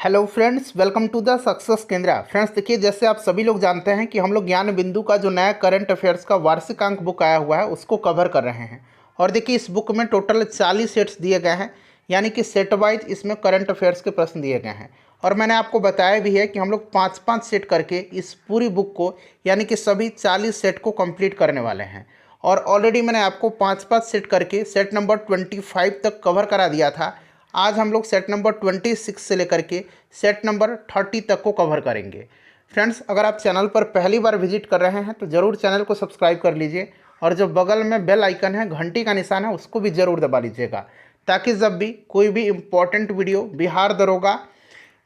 Hello friends, welcome to the success Kendra. Friends देखिए, जैसे आप सभी लोग जानते हैं कि हम लोग ज्ञान बिंदु का जो नया करंट अफेयर्स का वार्षिक अंक बुक आया हुआ है उसको कवर कर रहे हैं। और देखिए, इस बुक में टोटल 40 सेट्स दिए गए हैं, यानी कि सेट वाइज इसमें करंट अफेयर्स के प्रश्न दिए गए हैं। और मैंने आपको बताया भी है कि हम लोग 5-5 सेट करके इस पूरी बुक को, यानी कि सभी 40 सेट को कंप्लीट करने वाले हैं। और ऑलरेडी मैंने आपको 5-5 सेट करके सेट नंबर 25 तक कवर करा दिया था। आज हम लोग सेट नंबर 26 से लेकर के सेट नंबर 30 तक को कवर करेंगे। फ्रेंड्स, अगर आप चैनल पर पहली बार विजिट कर रहे हैं तो ज़रूर चैनल को सब्सक्राइब कर लीजिए, और जो बगल में बेल आइकन है, घंटी का निशान है, उसको भी ज़रूर दबा लीजिएगा, ताकि जब भी कोई भी इम्पोर्टेंट वीडियो बिहार दरोगा,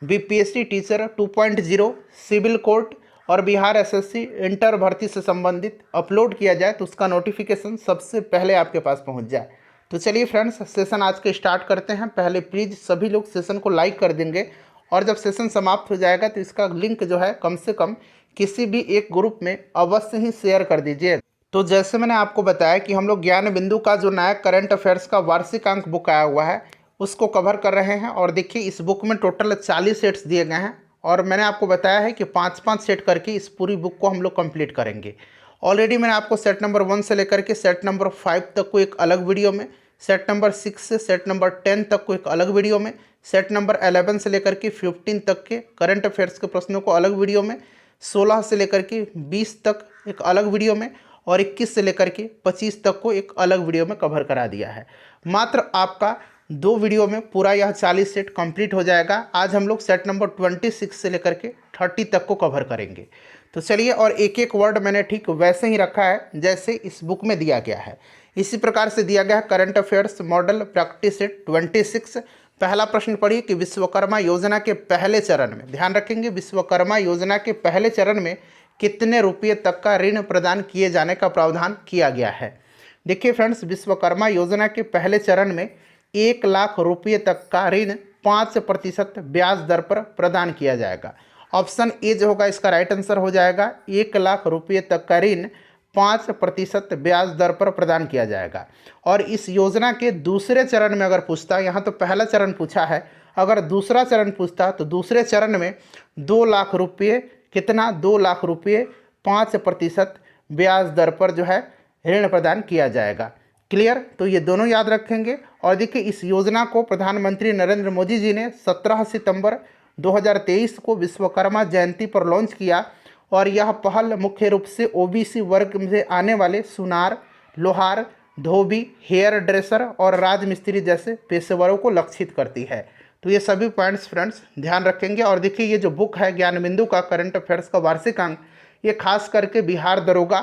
बीपीएससी टीचर 2.0, सिविल कोर्ट और बिहार एसएससी इंटर भर्ती से संबंधित अपलोड किया जाए तो उसका नोटिफिकेशन सबसे पहले आपके पास पहुंच जाए। तो चलिए फ्रेंड्स, सेशन आज के स्टार्ट करते हैं। पहले प्लीज़ सभी लोग सेशन को लाइक कर देंगे, और जब सेशन समाप्त हो जाएगा तो इसका लिंक जो है कम से कम किसी भी एक ग्रुप में अवश्य ही शेयर कर दीजिए। तो जैसे मैंने आपको बताया कि हम लोग ज्ञान बिंदु का जो नया करंट अफेयर्स का वार्षिक अंक बुक आया हुआ है उसको कवर कर रहे हैं। और देखिए, इस बुक में टोटल 40 सेट्स दिए गए हैं, और मैंने आपको बताया है कि 5-5 सेट करके इस पूरी बुक को हम लोग कंप्लीट करेंगे। ऑलरेडी मैंने आपको सेट नंबर 1 से लेकर के सेट नंबर 5 तक को एक अलग वीडियो में, सेट नंबर 6 से सेट नंबर 10 तक को एक अलग वीडियो में, सेट नंबर 11 से लेकर के 15 तक के करंट अफेयर्स के प्रश्नों को अलग वीडियो में, 16 से लेकर के 20 तक एक अलग वीडियो में, और 21 से लेकर के 25 तक को एक अलग वीडियो में कवर करा दिया है। मात्र आपका 2 वीडियो में पूरा यह 40 सेट कंप्लीट हो जाएगा। आज हम लोग सेट नंबर 26 से लेकर के 30 तक को कवर करेंगे। तो चलिए, और एक एक वर्ड मैंने ठीक वैसे ही रखा है जैसे इस बुक में दिया गया है। इसी प्रकार से दिया गया है current affairs model practice set 26। पहला प्रश्न पढ़िए कि विश्वकर्मा योजना के पहले चरण में, ध्यान रखेंगे, विश्वकर्मा योजना के पहले चरण में कितने रुपये तक का ऋण प्रदान किए जाने का प्रावधान किया गया है। देखिए फ्रेंड्स, विश्वकर्मा योजना के पहले चरण में 1 लाख रुपये तक का ऋण 5% ब्याज दर पर प्रदान किया जाएगा। ऑप्शन ए जो होगा इसका राइट आंसर हो जाएगा। 1 लाख रुपये तक का ऋण 5% ब्याज दर पर प्रदान किया जाएगा। और इस योजना के दूसरे चरण में अगर पूछता, यहाँ तो पहला चरण पूछा है, अगर दूसरा चरण पूछता तो दूसरे चरण में 2 लाख रुपये, कितना, 2 लाख रुपये 5% ब्याज दर पर जो है ऋण प्रदान किया जाएगा। क्लियर? तो ये दोनों याद रखेंगे। और देखिए, इस योजना को प्रधानमंत्री नरेंद्र मोदी जी ने 17 सितंबर 2023 को विश्वकर्मा जयंती पर लॉन्च किया, और यह पहल मुख्य रूप से ओबीसी वर्ग में आने वाले सुनार, लोहार, धोबी, हेयर ड्रेसर और राजमिस्त्री जैसे पेशेवरों को लक्षित करती है। तो ये सभी पॉइंट्स फ्रेंड्स ध्यान रखेंगे। और देखिए, ये जो बुक है ज्ञान बिंदु का करंट अफेयर्स का वार्षिक अंक, ये खास करके बिहार दरोगा,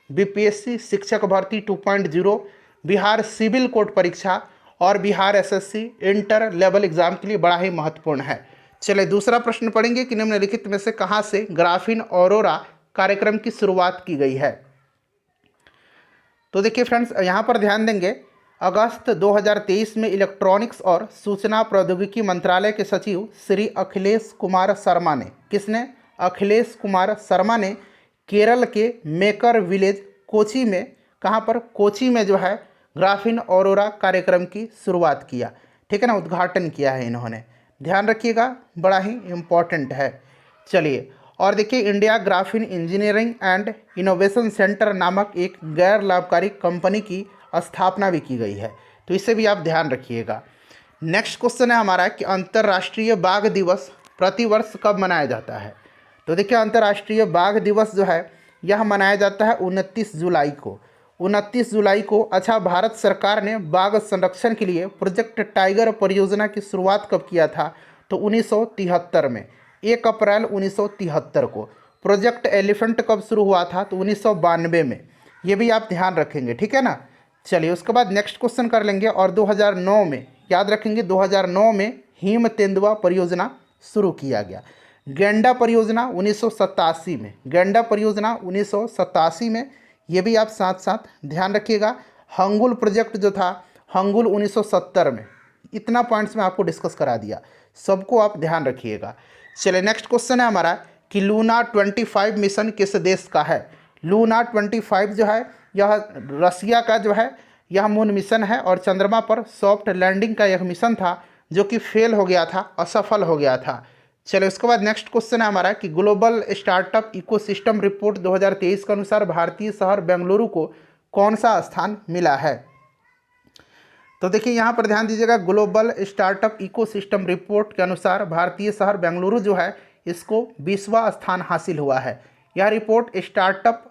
बीपीएससी शिक्षक भर्ती 2.0, बिहार सिविल कोर्ट परीक्षा और Bihar SSC inter level exam के लिए बड़ा ही महत्वपूर्ण है। चलिए, दूसरा प्रश्न पढ़ेंगे कि निम्नलिखित में से कहाँ से ग्राफीन ऑरोरा कार्यक्रम की शुरुआत की गई है। तो देखिए फ्रेंड्स, यहाँ पर ध्यान देंगे, अगस्त 2023 में इलेक्ट्रॉनिक्स और सूचना प्रौद्योगिकी मंत्रालय के सचिव श्री अखिलेश कुमार शर्मा ने, किसने, अखिलेश कुमार शर्मा ने केरल के मेकर विलेज कोची में, कहाँ पर, कोची में जो है ग्राफीन ऑरोरा कार्यक्रम की शुरुआत किया। ठीक है ना, उद्घाटन किया है इन्होंने, ध्यान रखिएगा, बड़ा ही इम्पॉर्टेंट है। चलिए, और देखिए, India graphene engineering and innovation centre नामक एक गैर लाभकारी कंपनी की स्थापना भी की गई है, तो इसे भी आप ध्यान रखिएगा। नेक्स्ट क्वेश्चन है हमारा कि अंतर्राष्ट्रीय बाघ दिवस प्रतिवर्ष कब मनाया जाता है। तो देखिए, अंतर्राष्ट्रीय बाघ दिवस जो है यह मनाया जाता है 29 जुलाई को। 29 जुलाई को। अच्छा, भारत सरकार ने बाघ संरक्षण के लिए प्रोजेक्ट टाइगर परियोजना की शुरुआत कब किया था, तो 1973 में, 1 अप्रैल 1973 को। प्रोजेक्ट एलिफेंट कब शुरू हुआ था, तो 1992 में। ये भी आप ध्यान रखेंगे, ठीक है ना। चलिए, उसके बाद नेक्स्ट क्वेश्चन कर लेंगे। और 2009 में, याद रखेंगे, 2009 में हिम तेंदुआ परियोजना शुरू किया गया। गेंडा परियोजना 1987 में, गेंडा परियोजना 1987 में, ये भी आप साथ साथ ध्यान रखिएगा। हंगुल प्रोजेक्ट जो था, हंगुल 1970 में। इतना पॉइंट्स में आपको डिस्कस करा दिया, सबको आप ध्यान रखिएगा। चलिए, नेक्स्ट क्वेश्चन है हमारा कि लूना 25 मिशन किस देश का है। लूना 25 जो है यह रसिया का जो है यह मून मिशन है, और चंद्रमा पर सॉफ्ट लैंडिंग का यह मिशन था जो कि फेल हो गया था, असफल हो गया था। चलो इसके बाद नेक्स्ट क्वेश्चन है हमारा कि ग्लोबल स्टार्टअप इकोसिस्टम रिपोर्ट 2023 के अनुसार भारतीय शहर बेंगलुरु को कौन सा स्थान मिला है। तो देखिए यहाँ पर ध्यान दीजिएगा, ग्लोबल स्टार्टअप इकोसिस्टम रिपोर्ट के अनुसार भारतीय शहर बेंगलुरु जो है इसको 20वां स्थान हासिल हुआ है। यह रिपोर्ट स्टार्टअप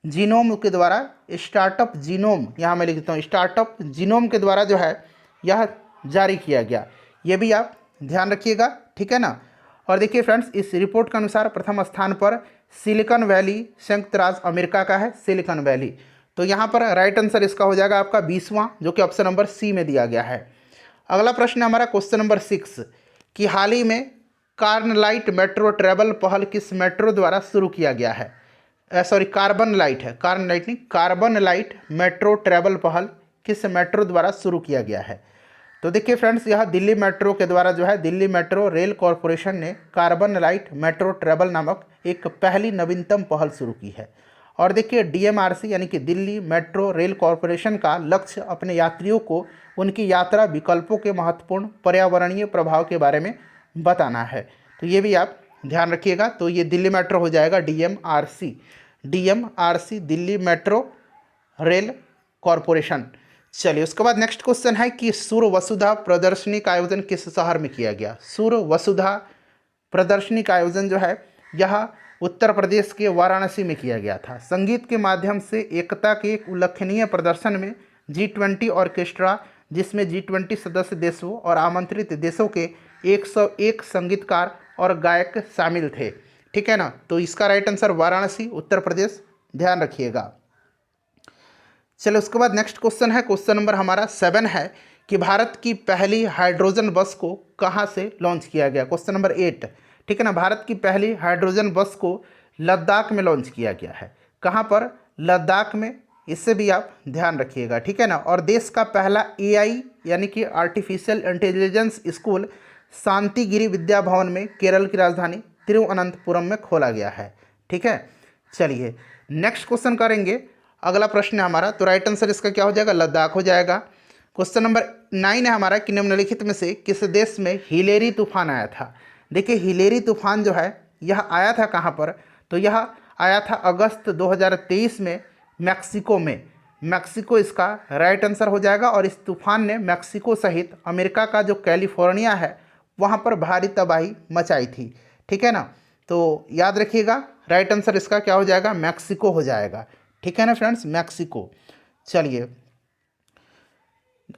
जीनोम के द्वारा, स्टार्टअप जीनोम यहाँ मैं लिखता हूँ, स्टार्टअप जीनोम के द्वारा जो है यह जारी किया गया। ये भी आप ध्यान रखिएगा, ठीक है ना। और देखिए फ्रेंड्स, इस रिपोर्ट के अनुसार प्रथम स्थान पर सिलिकॉन वैली संयुक्त राज्य अमेरिका का है, सिलिकॉन वैली। तो यहाँ पर राइट आंसर इसका हो जाएगा आपका 20वां, जो कि ऑप्शन नंबर सी में दिया गया है। अगला प्रश्न हमारा क्वेश्चन नंबर 6 कि हाल ही में कार्बनलाइट मेट्रो ट्रैवल पहल किस मेट्रो द्वारा शुरू किया गया है। कार्बन लाइट है, कार्बन लाइट नहीं, कार्बन लाइट मेट्रो ट्रैवल पहल किस मेट्रो द्वारा शुरू किया गया है। तो देखिए फ्रेंड्स, यह दिल्ली मेट्रो के द्वारा जो है दिल्ली मेट्रो रेल कॉरपोरेशन ने कार्बन लाइट मेट्रो ट्रैवल नामक एक पहली नवीनतम पहल शुरू की है। और देखिए डीएमआरसी यानी कि दिल्ली मेट्रो रेल कॉरपोरेशन का लक्ष्य अपने यात्रियों को उनकी यात्रा विकल्पों के महत्वपूर्ण पर्यावरणीय प्रभाव के बारे में बताना है। तो ये भी आप ध्यान रखिएगा। तो ये दिल्ली मेट्रो हो जाएगा DMRC, DMRC Delhi metro rail corporation. चलिए उसके बाद नेक्स्ट क्वेश्चन है कि सूर्य वसुधा प्रदर्शनी का आयोजन किस शहर में किया गया। सूर्य वसुधा प्रदर्शनी का आयोजन जो है यह उत्तर प्रदेश के वाराणसी में किया गया था। संगीत के माध्यम से एकता के एक उल्लेखनीय प्रदर्शन में G20 ऑर्केस्ट्रा, जिसमें G20 सदस्य देशों और आमंत्रित देशों के 101 संगीतकार और गायक शामिल थे, ठीक है ना। तो इसका राइट आंसर वाराणसी उत्तर प्रदेश, ध्यान रखिएगा। चलो उसके बाद नेक्स्ट क्वेश्चन है, क्वेश्चन नंबर हमारा 7 है कि भारत की पहली हाइड्रोजन बस को कहाँ से लॉन्च किया गया। क्वेश्चन नंबर 8, ठीक है ना। भारत की पहली हाइड्रोजन बस को लद्दाख में लॉन्च किया गया है। कहाँ पर, लद्दाख में, इससे भी आप ध्यान रखिएगा, ठीक है ना। और देश का पहला AI यानी कि artificial intelligence school Shantigiri Vidya Bhavan में केरल की राजधानी तिरुवनंतपुरम में खोला गया है, ठीक है। चलिए नेक्स्ट क्वेश्चन करेंगे। अगला प्रश्न है हमारा, तो राइट आंसर इसका क्या हो जाएगा, लद्दाख हो जाएगा। क्वेश्चन नंबर 9 है हमारा कि निम्नलिखित में से किस देश में हिलेरी तूफान आया था। देखिए हिलेरी तूफान जो है यह आया था कहाँ पर, तो यह आया था अगस्त 2023 में मैक्सिको में। मैक्सिको इसका राइट आंसर हो जाएगा। और इस तूफान ने मैक्सिको सहित अमेरिका का जो कैलिफोर्निया है वहाँ पर भारी तबाही मचाई थी, ठीक है ना। तो याद रखिएगा, राइट आंसर इसका क्या हो जाएगा, मैक्सिको हो जाएगा, ठीक है ना फ्रेंड्स, मैक्सिको। चलिए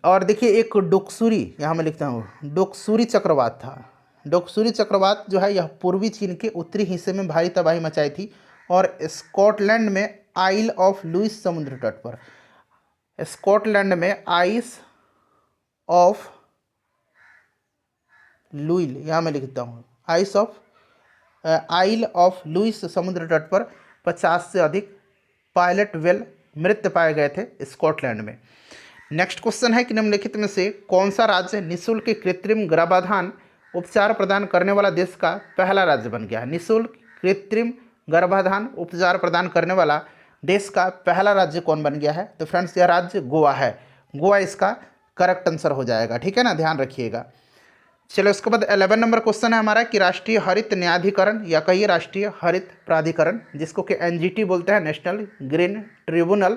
और देखिए एक डोक्सुरी, यहाँ मैं लिखता हूँ, डोक्सुरी चक्रवात था। डोक्सुरी चक्रवात जो है यह पूर्वी चीन के उत्तरी हिस्से में भारी तबाही मचाई थी और स्कॉटलैंड में आइल ऑफ लुइस समुद्र तट पर, स्कॉटलैंड में आइस ऑफ लुइल, यहाँ मैं लिखता हूँ आइल ऑफ लुइस समुद्र तट पर 50 से अधिक पायलट वेल मृत पाए गए थे स्कॉटलैंड में। नेक्स्ट क्वेश्चन है कि निम्नलिखित में से कौन सा राज्य निःशुल्क कृत्रिम गर्भाधान उपचार प्रदान करने वाला देश का पहला राज्य बन गया है। निःशुल्क कृत्रिम गर्भाधान उपचार प्रदान करने वाला देश का पहला राज्य कौन बन गया है, तो फ्रेंड्स यह राज्य गोवा है। गोवा इसका करेक्ट आंसर हो जाएगा, ठीक है ना, ध्यान रखिएगा। चलो उसके बाद 11 नंबर क्वेश्चन है हमारा कि राष्ट्रीय हरित न्यायाधिकरण या कहिए राष्ट्रीय हरित प्राधिकरण, जिसको कि NGT बोलते हैं, नेशनल ग्रीन ट्रिब्यूनल,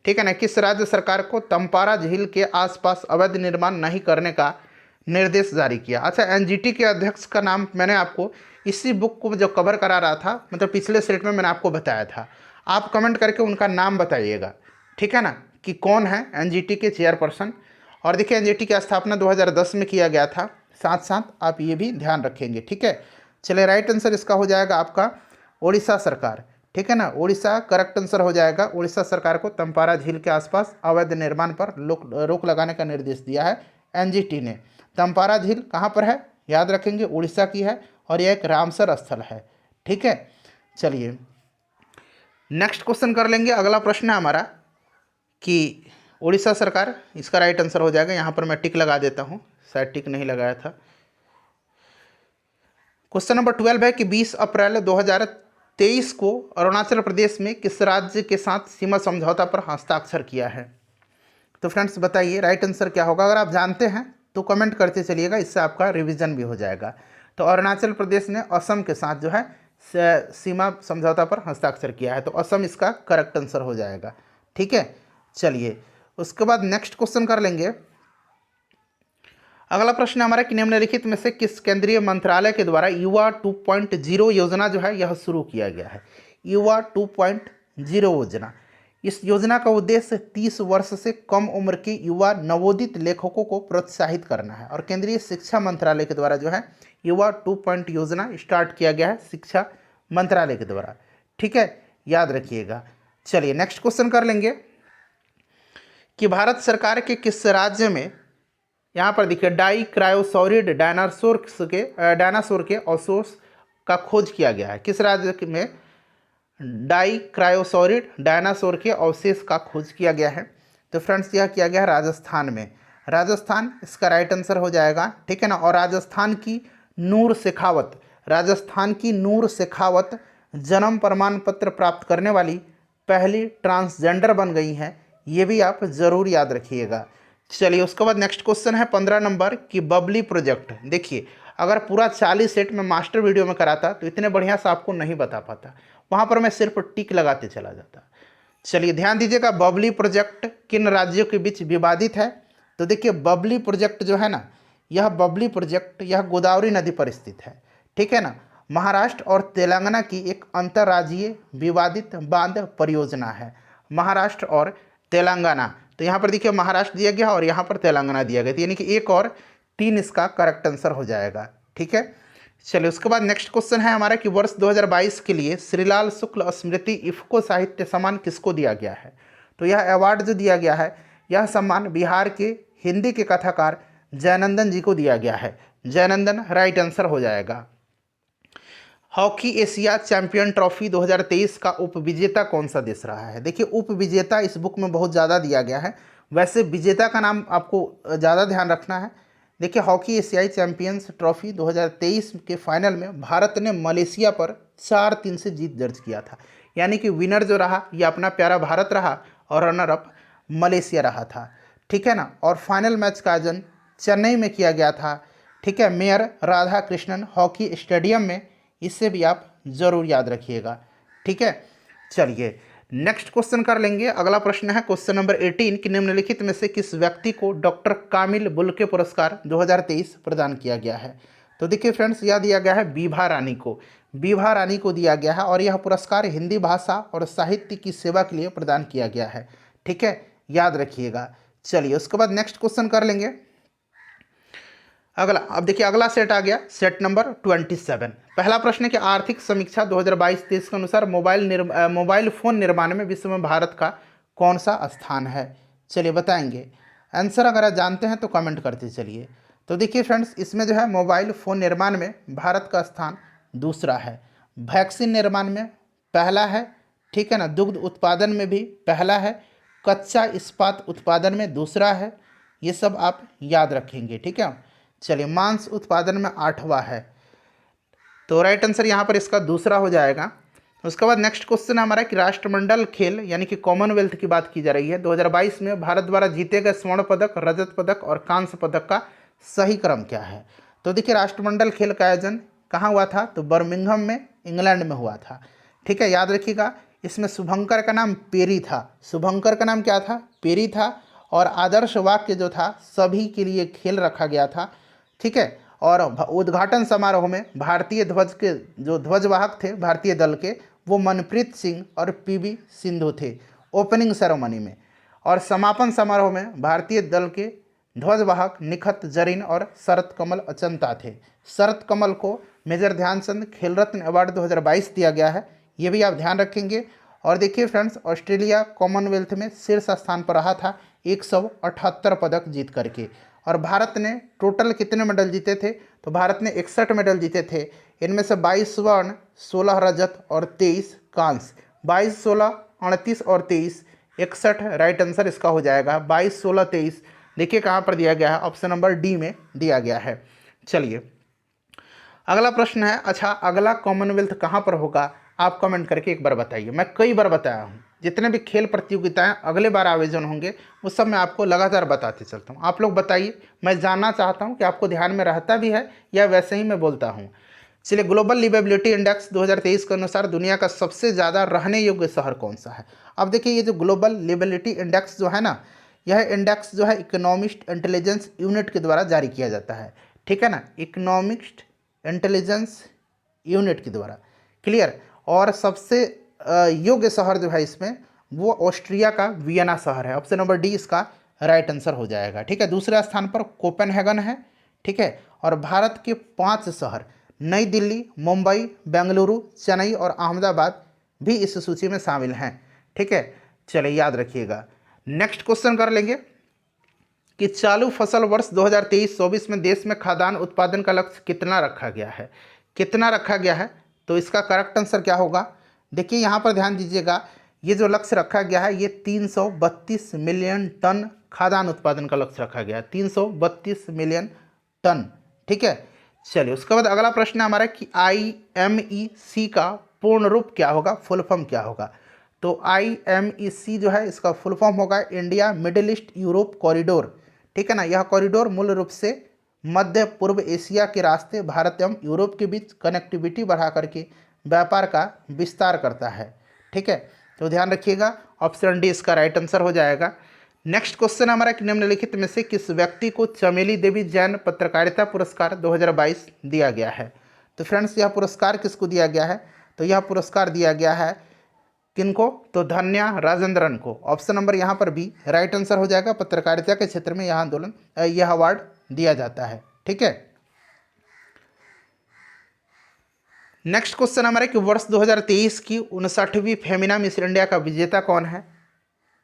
ठीक है ना, किस राज्य सरकार को तंपारा झील के आसपास अवैध निर्माण नहीं करने का निर्देश जारी किया। अच्छा, NGT के अध्यक्ष का नाम मैंने आपको इसी बुक को जो कवर करा रहा था, मतलब पिछले सेट में मैंने आपको बताया था। आप कमेंट करके उनका नाम बताइएगा, ठीक है ना, कि कौन है NGT के चेयरपर्सन। और देखिए NGT की स्थापना 2010 में किया गया था, साथ साथ आप ये भी ध्यान रखेंगे, ठीक है। चलिए राइट आंसर इसका हो जाएगा आपका ओडिशा सरकार, ठीक है ना, ओडिशा करेक्ट आंसर हो जाएगा। ओडिशा सरकार को तंपारा झील के आसपास अवैध निर्माण पर रोक लगाने का निर्देश दिया है NGT ने। तंपारा झील कहाँ पर है, याद रखेंगे, उड़ीसा की है और यह एक रामसर स्थल है, ठीक है। चलिए नेक्स्ट क्वेश्चन कर लेंगे। अगला प्रश्न है हमारा कि उड़ीसा सरकार, इसका राइट आंसर हो जाएगा। यहाँ पर मैं टिक लगा देता हूँ, शायद टिक नहीं लगाया था। क्वेश्चन नंबर 12 है कि 20 अप्रैल 2023 को अरुणाचल प्रदेश में किस राज्य के साथ सीमा समझौता पर हस्ताक्षर किया है। तो फ्रेंड्स बताइए राइट आंसर क्या होगा। अगर आप जानते हैं तो कमेंट करते चलिएगा, इससे आपका रिवीजन भी हो जाएगा। तो अरुणाचल प्रदेश ने असम के साथ जो है सीमा समझौता पर हस्ताक्षर किया है, तो असम इसका करेक्ट आंसर हो जाएगा। ठीक है, चलिए उसके बाद नेक्स्ट क्वेश्चन कर लेंगे। अगला प्रश्न हमारा कि निम्नलिखित में से किस केंद्रीय मंत्रालय के द्वारा युवा 2.0 योजना जो है यह शुरू किया गया है। युवा 2.0 योजना, इस योजना का उद्देश्य 30 वर्ष से कम उम्र के युवा नवोदित लेखकों को प्रोत्साहित करना है और केंद्रीय शिक्षा मंत्रालय के द्वारा जो है युवा 2 योजना स्टार्ट किया गया है शिक्षा मंत्रालय के द्वारा। ठीक है, याद रखिएगा। चलिए नेक्स्ट क्वेश्चन कर लेंगे कि भारत सरकार के किस राज्य में, यहाँ पर देखिए डाई क्रायोसौरिड डायनासोर के अवशेष का खोज किया गया है। किस राज्य में डाई क्रायोसौरिड डायनासोर के अवशेष का खोज किया गया है? तो फ्रेंड्स यह किया गया है राजस्थान में। राजस्थान इसका राइट आंसर हो जाएगा। ठीक है ना। और राजस्थान की नूर शेखावत जन्म प्रमाण पत्र प्राप्त करने वाली पहली ट्रांसजेंडर बन गई हैं। ये भी आप ज़रूर याद रखिएगा। चलिए उसके बाद नेक्स्ट क्वेश्चन है 15 नंबर कि बबली प्रोजेक्ट। देखिए अगर पूरा 40 सेट में मास्टर वीडियो में कराता तो इतने बढ़िया से आपको नहीं बता पाता, वहाँ पर मैं सिर्फ टिक लगाते चला जाता। चलिए ध्यान दीजिएगा, बबली प्रोजेक्ट किन राज्यों के बीच विवादित है? तो देखिए बबली प्रोजेक्ट जो है ना, यह बबली प्रोजेक्ट यह गोदावरी नदी पर स्थित है। ठीक है ना। महाराष्ट्र और तेलंगाना की एक अंतर्राज्यीय विवादित बांध परियोजना है। महाराष्ट्र और तेलंगाना, तो यहाँ पर देखिए महाराष्ट्र दिया गया और यहाँ पर तेलंगाना दिया गया, यानी कि 1 और 3 इसका करेक्ट आंसर हो जाएगा। ठीक है। चलिए उसके बाद नेक्स्ट क्वेश्चन है हमारा कि वर्ष 2022 के लिए श्रीलाल शुक्ल स्मृति इफ्को साहित्य सम्मान किसको दिया गया है? तो यह अवार्ड जो दिया गया है, यह सम्मान बिहार के हिंदी के कथाकार जयनंदन जी को दिया गया है। जयनंदन राइट आंसर हो जाएगा। हॉकी एशिया चैंपियन ट्रॉफी 2023 का उपविजेता कौन सा देश रहा है? देखिए उपविजेता इस बुक में बहुत ज़्यादा दिया गया है, वैसे विजेता का नाम आपको ज़्यादा ध्यान रखना है। देखिए हॉकी एशियाई चैंपियंस ट्रॉफी 2023 के फाइनल में भारत ने मलेशिया पर 4-3 से जीत दर्ज किया था, यानी कि विनर जो रहा ये अपना प्यारा भारत रहा और रनर अप मलेशिया रहा था। ठीक है ना। और फाइनल मैच का आयोजन चेन्नई में किया गया था। ठीक है, mayor Radha Krishnan hockey stadium में। इससे भी आप ज़रूर याद रखिएगा। ठीक है। चलिए नेक्स्ट क्वेश्चन कर लेंगे। अगला प्रश्न है क्वेश्चन नंबर 18 कि निम्नलिखित में से किस व्यक्ति को डॉक्टर कामिल बुल्के पुरस्कार 2023 प्रदान किया गया है? तो देखिए फ्रेंड्स यह दिया गया है बीभा रानी को। बीभा रानी को दिया गया है और यह पुरस्कार हिंदी भाषा और साहित्य की सेवा के लिए प्रदान किया गया है। ठीक है, याद रखिएगा। चलिए उसके बाद नेक्स्ट क्वेश्चन कर लेंगे अगला। अब देखिए अगला सेट आ गया, सेट नंबर 27। पहला प्रश्न है कि आर्थिक समीक्षा 2022-23 के अनुसार मोबाइल फ़ोन निर्माण में विश्व में भारत का कौन सा स्थान है? चलिए बताएंगे। आंसर अगर आप जानते हैं तो कमेंट करते चलिए। तो देखिए फ्रेंड्स इसमें जो है मोबाइल फ़ोन निर्माण में भारत का स्थान दूसरा है। वैक्सीन निर्माण में पहला है। ठीक है ना। दुग्ध उत्पादन में भी पहला है। कच्चा इस्पात उत्पादन में दूसरा है। ये सब आप याद रखेंगे। ठीक है। चलिए मांस उत्पादन में 8वां है, तो राइट आंसर यहाँ पर इसका दूसरा हो जाएगा। उसके बाद नेक्स्ट क्वेश्चन हमारा कि राष्ट्रमंडल खेल यानी कि कॉमनवेल्थ की बात की जा रही है। 2022 में भारत द्वारा जीते गए स्वर्ण पदक, रजत पदक और कांस्य पदक का सही क्रम क्या है? तो देखिए राष्ट्रमंडल खेल का आयोजन कहाँ हुआ था? तो बर्मिंघम में इंग्लैंड में हुआ था। ठीक है, याद रखिएगा। इसमें शुभंकर का नाम पेरी था। शुभंकर का नाम क्या था? पेरी था। और आदर्श वाक्य जो था सभी के लिए खेल रखा गया था। ठीक है। और उद्घाटन समारोह में भारतीय ध्वज के जो ध्वजवाहक थे भारतीय दल के, वो मनप्रीत सिंह और पीवी सिंधु थे ओपनिंग सेरेमनी में। और समापन समारोह में भारतीय दल के ध्वजवाहक निखत जरीन और शरत कमल अचंता थे। शरत कमल को मेजर ध्यानचंद खेल रत्न अवार्ड 2022 दिया गया है, ये भी आप ध्यान रखेंगे। और देखिए फ्रेंड्स ऑस्ट्रेलिया कॉमनवेल्थ में शीर्ष स्थान पर रहा था 178 पदक जीत करके। और भारत ने टोटल कितने मेडल जीते थे? तो भारत ने 61 मेडल जीते थे। इनमें से 22 स्वर्ण, 16 रजत और 23 कांस्य। 22, 16, 38 और 23, 61 राइट आंसर इसका हो जाएगा। 22, 16, 23 देखिए कहाँ पर दिया गया है, ऑप्शन नंबर डी में दिया गया है। चलिए अगला प्रश्न है, अच्छा अगला कॉमनवेल्थ कहाँ पर होगा? आप कमेंट करके एक बार बताइए। मैं कई बार बताया हूँ, जितने भी खेल प्रतियोगिताएं अगले बार आयोजन होंगे वो सब मैं आपको लगातार बताते चलता हूँ। आप लोग बताइए, मैं जानना चाहता हूँ कि आपको ध्यान में रहता भी है या वैसे ही मैं बोलता हूँ। चलिए, ग्लोबल लिवेबिलिटी इंडेक्स 2023 के अनुसार दुनिया का सबसे ज़्यादा रहने योग्य शहर कौन सा है? अब देखिए, ये जो ग्लोबल लिवेबिलिटी इंडेक्स जो है ना, यह इंडेक्स जो है इकोनॉमिस्ट इंटेलिजेंस यूनिट के द्वारा जारी किया जाता है, ठीक है ना, इकोनॉमिस्ट इंटेलिजेंस यूनिट के द्वारा। क्लियर। और सबसे योग्य शहर जो है इसमें वो ऑस्ट्रिया का वियना शहर है। ऑप्शन नंबर डी इसका राइट आंसर हो जाएगा, ठीक है। दूसरे स्थान पर कोपेनहेगन है, ठीक है। और भारत के 5 शहर नई दिल्ली, मुंबई, बेंगलुरु, चेन्नई और अहमदाबाद भी इस सूची में शामिल हैं, ठीक है। चलिए याद रखिएगा। नेक्स्ट क्वेश्चन कर लेंगे कि चालू फसल वर्ष 2023-24 में देश में खाद्यान्न उत्पादन का लक्ष्य कितना रखा गया है? कितना रखा गया है? तो इसका करेक्ट आंसर क्या होगा? देखिए यहाँ पर ध्यान दीजिएगा, ये जो लक्ष्य रखा गया है ये 332 मिलियन टन खाद्यान्न उत्पादन का लक्ष्य रखा गया है, 332 मिलियन टन, ठीक है। चलिए, उसके बाद अगला प्रश्न है हमारा कि IMEC का पूर्ण रूप क्या होगा, फुल फॉर्म क्या होगा? तो IMEC जो है इसका फुल फॉर्म होगा India middle east Europe corridor, ठीक है ना। यह कॉरिडोर मूल रूप से मध्य पूर्व एशिया के रास्ते भारत एवं यूरोप के बीच कनेक्टिविटी बढ़ा करके व्यापार का विस्तार करता है, ठीक है। तो ध्यान रखिएगा, ऑप्शन डी इसका राइट आंसर हो जाएगा। नेक्स्ट क्वेश्चन हमारा कि निम्नलिखित में से किस व्यक्ति को चमेली देवी जैन पत्रकारिता पुरस्कार 2022 दिया गया है? तो फ्रेंड्स, यह पुरस्कार किसको दिया गया है? तो यह पुरस्कार दिया गया है किनको? तो धन्या राजेंद्रन को। ऑप्शन नंबर यहाँ पर भी राइट आंसर हो जाएगा। पत्रकारिता के क्षेत्र में यह अवार्ड दिया जाता है, ठीक है। नेक्स्ट क्वेश्चन हमारे कि वर्ष 2023 की 59वीं फेमिना मिस इंडिया का विजेता कौन है?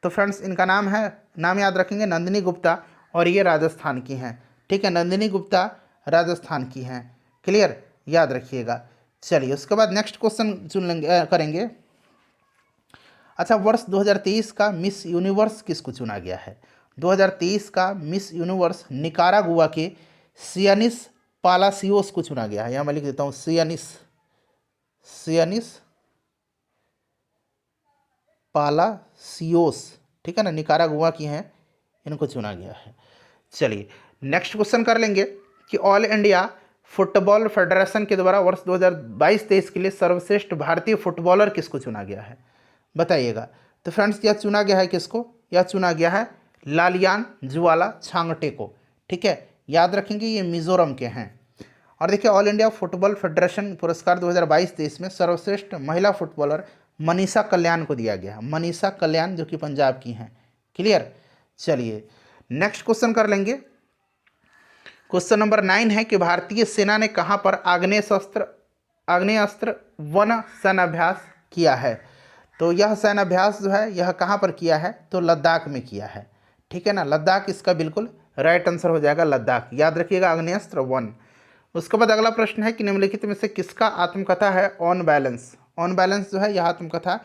तो फ्रेंड्स, इनका नाम याद रखेंगे, नंदिनी गुप्ता, और ये राजस्थान की हैं, ठीक है। नंदिनी गुप्ता राजस्थान की हैं, क्लियर, याद रखिएगा। चलिए, उसके बाद नेक्स्ट क्वेश्चन करेंगे। अच्छा, वर्ष 2023 का मिस यूनिवर्स किसको चुना गया है? 2023 का मिस यूनिवर्स निकारागुआ के सियानिस पालासियोस को चुना गया है। यहाँ मैं लिख देता हूँ सियानिस पालासियोस, ठीक है ना, निकारागुआ की हैं, इनको चुना गया है। चलिए, नेक्स्ट क्वेश्चन कर लेंगे कि ऑल इंडिया फुटबॉल फेडरेशन के द्वारा वर्ष 2022-23 के लिए सर्वश्रेष्ठ भारतीय फुटबॉलर किसको चुना गया है? बताइएगा। तो फ्रेंड्स, यह चुना गया है किसको? यह चुना गया है लालियान जुवाला छांगटे को, ठीक है। याद रखेंगे, ये मिजोरम के हैं। और देखिए, ऑल इंडिया फुटबॉल फेडरेशन पुरस्कार 2022-23 में सर्वश्रेष्ठ महिला फुटबॉलर मनीषा कल्याण को दिया गया। मनीषा कल्याण जो कि पंजाब की हैं, क्लियर। चलिए, नेक्स्ट क्वेश्चन कर लेंगे। क्वेश्चन नंबर 9 है कि भारतीय सेना ने कहाँ पर आग्नेयास्त्र वन सैन्याभ्यास किया है? तो यह सैन्याभ्यास जो है यह कहाँ पर किया है? तो लद्दाख में किया है, ठीक है ना। लद्दाख इसका बिल्कुल राइट आंसर हो जाएगा, लद्दाख, याद रखिएगा, आग्नेयास्त्र वन। उसके बाद अगला प्रश्न है कि निम्नलिखित में से किसका आत्मकथा है ऑन बैलेंस? ऑन बैलेंस जो है यह आत्मकथा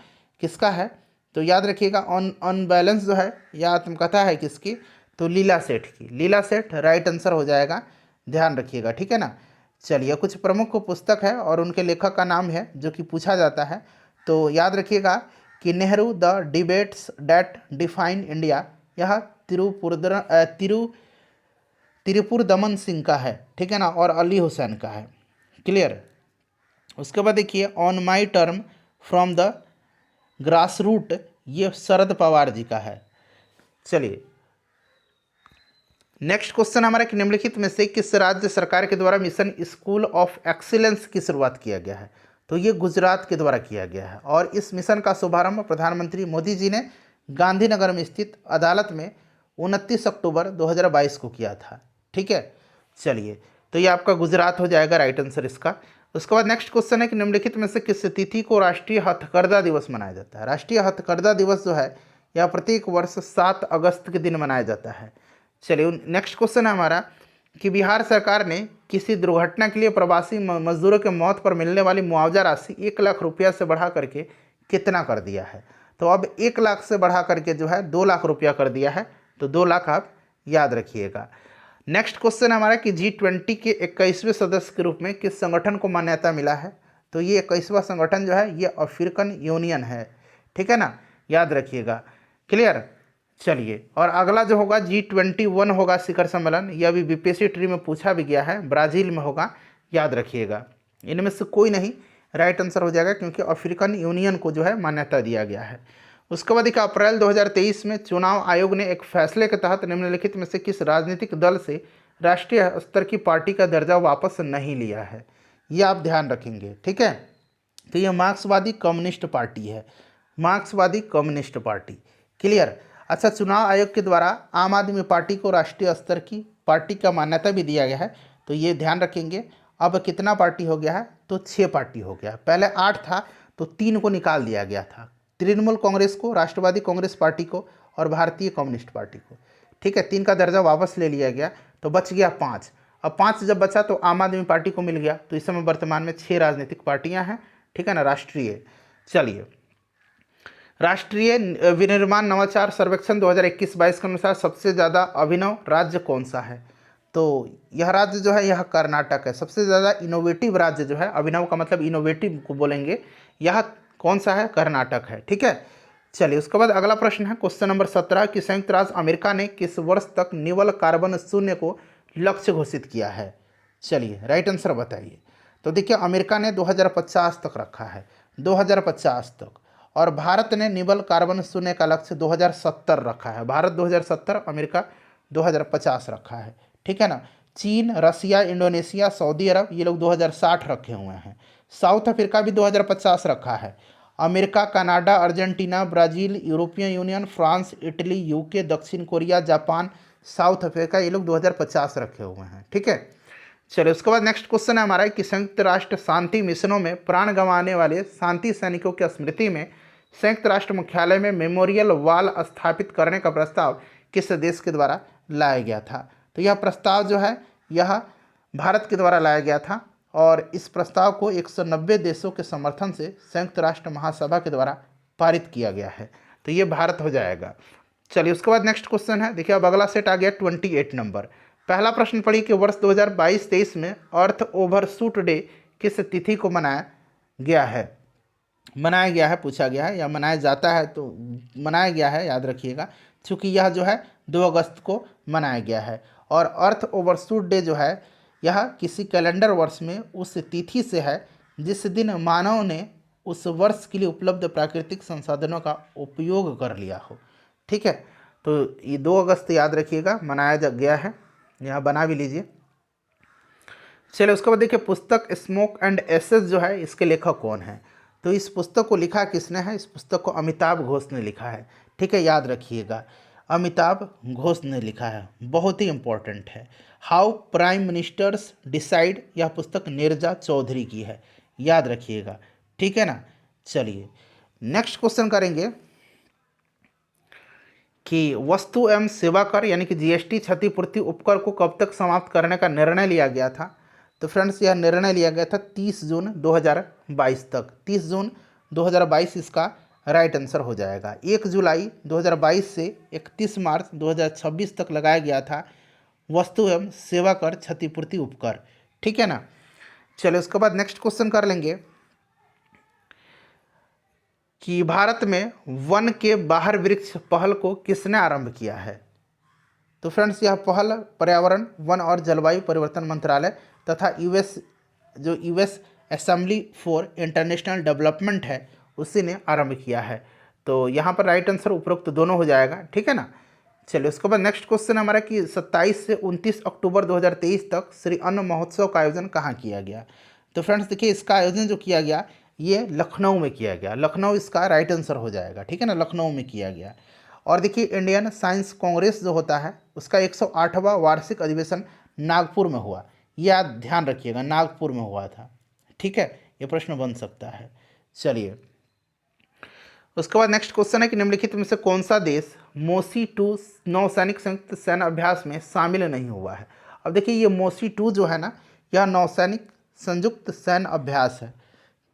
किसका है? तो याद रखिएगा, ऑन बैलेंस जो है यह आत्मकथा है किसकी? तो लीला सेठ की। लीला सेठ राइट आंसर हो जाएगा, ध्यान रखिएगा, ठीक है ना। चलिए, कुछ प्रमुख पुस्तक है और उनके लेखक का नाम है जो कि पूछा जाता है। तो याद रखिएगा कि Nehru the debates that define India, यह तिरुपुर दमन सिंह का है, ठीक है ना, और अली हुसैन का है, क्लियर। उसके बाद देखिए, on my term from the grass root, ये शरद पवार जी का है। चलिए, नेक्स्ट क्वेश्चन हमारा कि निम्नलिखित में से किस राज्य सरकार के द्वारा मिशन स्कूल ऑफ एक्सीलेंस की शुरुआत किया गया है? तो ये गुजरात के द्वारा किया गया है और इस मिशन का शुभारंभ प्रधानमंत्री मोदी जी ने गांधीनगर में स्थित अदालत में 29 अक्टूबर 2022 को किया था, ठीक है। चलिए, तो ये आपका गुजरात हो जाएगा राइट आंसर इसका। उसके बाद नेक्स्ट क्वेश्चन है कि निम्नलिखित में से किस तिथि को राष्ट्रीय हथकरघा दिवस मनाया जाता है? राष्ट्रीय हथकरघा दिवस जो है यह प्रत्येक वर्ष 7 अगस्त के दिन मनाया जाता है। चलिए, नेक्स्ट क्वेश्चन है हमारा कि बिहार सरकार ने किसी दुर्घटना के लिए प्रवासी मजदूरों के मौत पर मिलने वाली मुआवजा राशि 1 लाख रुपया से बढ़ा करके कितना कर दिया है? तो अब 1 लाख से बढ़ा करके जो है 2 लाख रुपया कर दिया है, तो 2 लाख आप याद रखिएगा। नेक्स्ट क्वेश्चन हमारा कि G20 के 21वें सदस्य के रूप में किस संगठन को मान्यता मिला है? तो ये 21वां संगठन जो है ये अफ्रीकन यूनियन है, ठीक है ना, याद रखिएगा। क्लियर। चलिए, और अगला जो होगा G21 होगा शिखर सम्मेलन। ये अभी बीपीएससी ट्री में पूछा भी गया है, ब्राज़ील में होगा, याद रखिएगा। इनमें से कोई नहीं राइट आंसर हो जाएगा, क्योंकि अफ्रीकन यूनियन को जो है मान्यता दिया गया है। उसके बाद एक अप्रैल 2023 में चुनाव आयोग ने एक फैसले के तहत निम्नलिखित में से किस राजनीतिक दल से राष्ट्रीय स्तर की पार्टी का दर्जा वापस नहीं लिया है, ये आप ध्यान रखेंगे, ठीक है। तो ये मार्क्सवादी कम्युनिस्ट पार्टी है, मार्क्सवादी कम्युनिस्ट पार्टी। क्लियर। अच्छा, चुनाव आयोग के द्वारा आम आदमी पार्टी को राष्ट्रीय स्तर की पार्टी का मान्यता भी दिया गया है, तो ये ध्यान रखेंगे। अब कितना पार्टी हो गया है, तो 6 पार्टी हो गया। पहले 8 था, तो 3 को निकाल दिया गया था, तृणमूल कांग्रेस को, राष्ट्रवादी कांग्रेस पार्टी को और भारतीय कम्युनिस्ट पार्टी को, ठीक है। 3 का दर्जा वापस ले लिया गया, तो बच गया 5। अब 5 जब बचा तो आम आदमी पार्टी को मिल गया, तो इस समय वर्तमान में 6 राजनीतिक पार्टियां हैं, ठीक है ना, राष्ट्रीय। चलिए, राष्ट्रीय विनिर्माण नवाचार सर्वेक्षण 2021-22 के अनुसार सबसे ज़्यादा अभिनव राज्य कौन सा है, तो यह राज्य जो है यह कर्नाटक है। सबसे ज़्यादा इनोवेटिव राज्य जो है, अभिनव का मतलब इनोवेटिव को बोलेंगे, यह कौन सा है, कर्नाटक है, ठीक है। चलिए, उसके बाद अगला प्रश्न है क्वेश्चन नंबर 17 कि संयुक्त राज्य अमेरिका ने किस वर्ष तक निवल कार्बन शून्य को लक्ष्य घोषित किया है। चलिए, राइट आंसर बताइए। तो देखिए, अमेरिका ने 2050 तक रखा है, 2050 तक, और भारत ने निवल कार्बन शून्य का लक्ष्य 2070 रखा है। भारत 2070, अमेरिका 2050 रखा है, ठीक है ना। चीन, रसिया, इंडोनेशिया, सऊदी अरब ये लोग 2060 रखे हुए हैं। साउथ अफ्रीका भी 2050 रखा है। America, Canada, Argentina, Brazil, European union, France, Italy, UK, दक्षिण कोरिया, जापान, साउथ अफ्रीका ये लोग 2050 रखे हुए हैं, ठीक है। चलिए, उसके बाद नेक्स्ट क्वेश्चन है हमारा कि संयुक्त राष्ट्र शांति मिशनों में प्राण गंवाने वाले शांति सैनिकों की स्मृति में संयुक्त राष्ट्र मुख्यालय में मेमोरियल वॉल स्थापित करने का प्रस्ताव किस देश के द्वारा लाया गया था। तो यह प्रस्ताव जो है यह भारत के द्वारा लाया गया था, और इस प्रस्ताव को 190 देशों के समर्थन से संयुक्त राष्ट्र महासभा के द्वारा पारित किया गया है, तो ये भारत हो जाएगा। चलिए, उसके बाद नेक्स्ट क्वेश्चन है, देखिए अब अगला सेट आ गया 28 नंबर। पहला प्रश्न पढ़िए कि वर्ष 2022-23 में अर्थ ओवरशूट डे किस तिथि को मनाया गया है, पूछा गया है, या मनाया जाता है, तो मनाया गया है, याद रखिएगा, क्योंकि यह जो है 2 अगस्त को मनाया गया है। और अर्थ ओवरशूट डे जो है यह किसी कैलेंडर वर्ष में उस तिथि से है जिस दिन मानव ने उस वर्ष के लिए उपलब्ध प्राकृतिक संसाधनों का उपयोग कर लिया हो, ठीक है। तो ये 2 अगस्त याद रखिएगा, मनाया गया है, यहाँ बना भी लीजिए। चलिए, उसके बाद देखिए पुस्तक स्मोक एंड एसेस जो है इसके लेखक कौन है। तो इस पुस्तक को लिखा किसने है, इस पुस्तक को अमिताभ घोष ने लिखा है, ठीक है, याद रखिएगा, अमिताभ घोष ने लिखा है, बहुत ही इंपॉर्टेंट है। हाउ प्राइम मिनिस्टर्स डिसाइड, यह पुस्तक नीरजा चौधरी की है, याद रखिएगा, ठीक है ना। चलिए, नेक्स्ट क्वेश्चन करेंगे कि वस्तु एवं सेवा कर यानी कि जीएसटी क्षतिपूर्ति उपकर को कब तक समाप्त करने का निर्णय लिया गया था। तो फ्रेंड्स, यह निर्णय लिया गया था 30 जून 2022 तक। 30 जून 2022 इसका राइट आंसर हो जाएगा। 1 जुलाई 2022 से 31 मार्च 2026 तक लगाया गया था वस्तु एवं सेवा कर क्षतिपूर्ति उपकर, ठीक है ना। चलिए, उसके बाद नेक्स्ट क्वेश्चन कर लेंगे कि भारत में वन के बाहर वृक्ष पहल को किसने आरंभ किया है। तो फ्रेंड्स, यह पहल पर्यावरण, वन और जलवायु परिवर्तन मंत्रालय तथा US assembly for international development है, उसी ने आरंभ किया है। तो यहाँ पर राइट आंसर उपरोक्त दोनों हो जाएगा, ठीक है ना। चलिए, उसके बाद नेक्स्ट क्वेश्चन हमारा कि 27 से 29 अक्टूबर 2023 तक श्री अन्न महोत्सव का आयोजन कहाँ किया गया। तो फ्रेंड्स देखिए, इसका आयोजन जो किया गया ये लखनऊ में किया गया, लखनऊ इसका राइट आंसर हो जाएगा, ठीक है ना, लखनऊ में किया गया। और देखिए, इंडियन साइंस कांग्रेस जो होता है उसका 108वां वार्षिक अधिवेशन नागपुर में हुआ, यह ध्यान रखिएगा, नागपुर में हुआ था, ठीक है, ये प्रश्न बन सकता है। चलिए, उसके बाद नेक्स्ट क्वेश्चन है कि निम्नलिखित में से कौन सा देश मोसी 2 नौसैनिक संयुक्त सैन्य अभ्यास में शामिल नहीं हुआ है। अब देखिए, ये मोसी 2 जो है ना, यह नौसैनिक संयुक्त सैन्य अभ्यास है,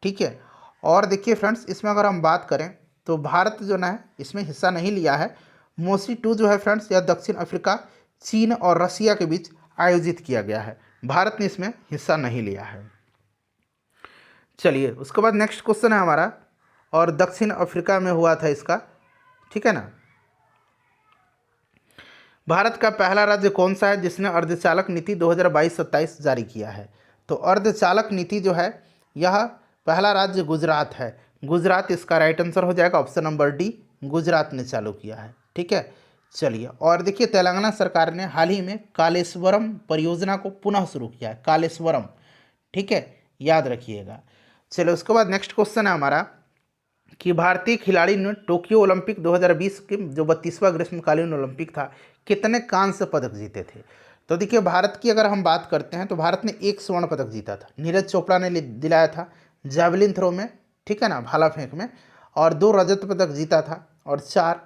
ठीक है। और देखिए फ्रेंड्स, इसमें अगर हम बात करें तो भारत जो ना है इसमें हिस्सा नहीं लिया है। मोसी 2 जो है फ्रेंड्स, यह दक्षिण अफ्रीका, चीन और रसिया के बीच आयोजित किया गया है, भारत ने इसमें हिस्सा नहीं लिया है। चलिए उसके बाद नेक्स्ट क्वेश्चन है हमारा, और दक्षिण अफ्रीका में हुआ था इसका, ठीक है ना। भारत का पहला राज्य कौन सा है जिसने अर्धचालक नीति 2022-27 जारी किया है? तो अर्धचालक नीति जो है, यह पहला राज्य गुजरात है। गुजरात इसका राइट आंसर हो जाएगा, ऑप्शन नंबर डी, गुजरात ने चालू किया है, ठीक है। चलिए, और देखिए तेलंगाना सरकार ने हाल ही में कालेश्वरम परियोजना को पुनः शुरू किया है, कालेश्वरम, ठीक है, याद रखिएगा। चलिए उसके बाद नेक्स्ट क्वेश्चन है हमारा कि भारतीय खिलाड़ी ने टोक्यो ओलंपिक 2020 के जो 32वां ग्रीष्मकालीन ओलंपिक था, कितने कांस्य पदक जीते थे? तो देखिए भारत की अगर हम बात करते हैं तो भारत ने 1 स्वर्ण पदक जीता था, नीरज चोपड़ा ने दिलाया था जैवलिन थ्रो में, ठीक है ना, भाला फेंक में, और 2 रजत पदक जीता था और 4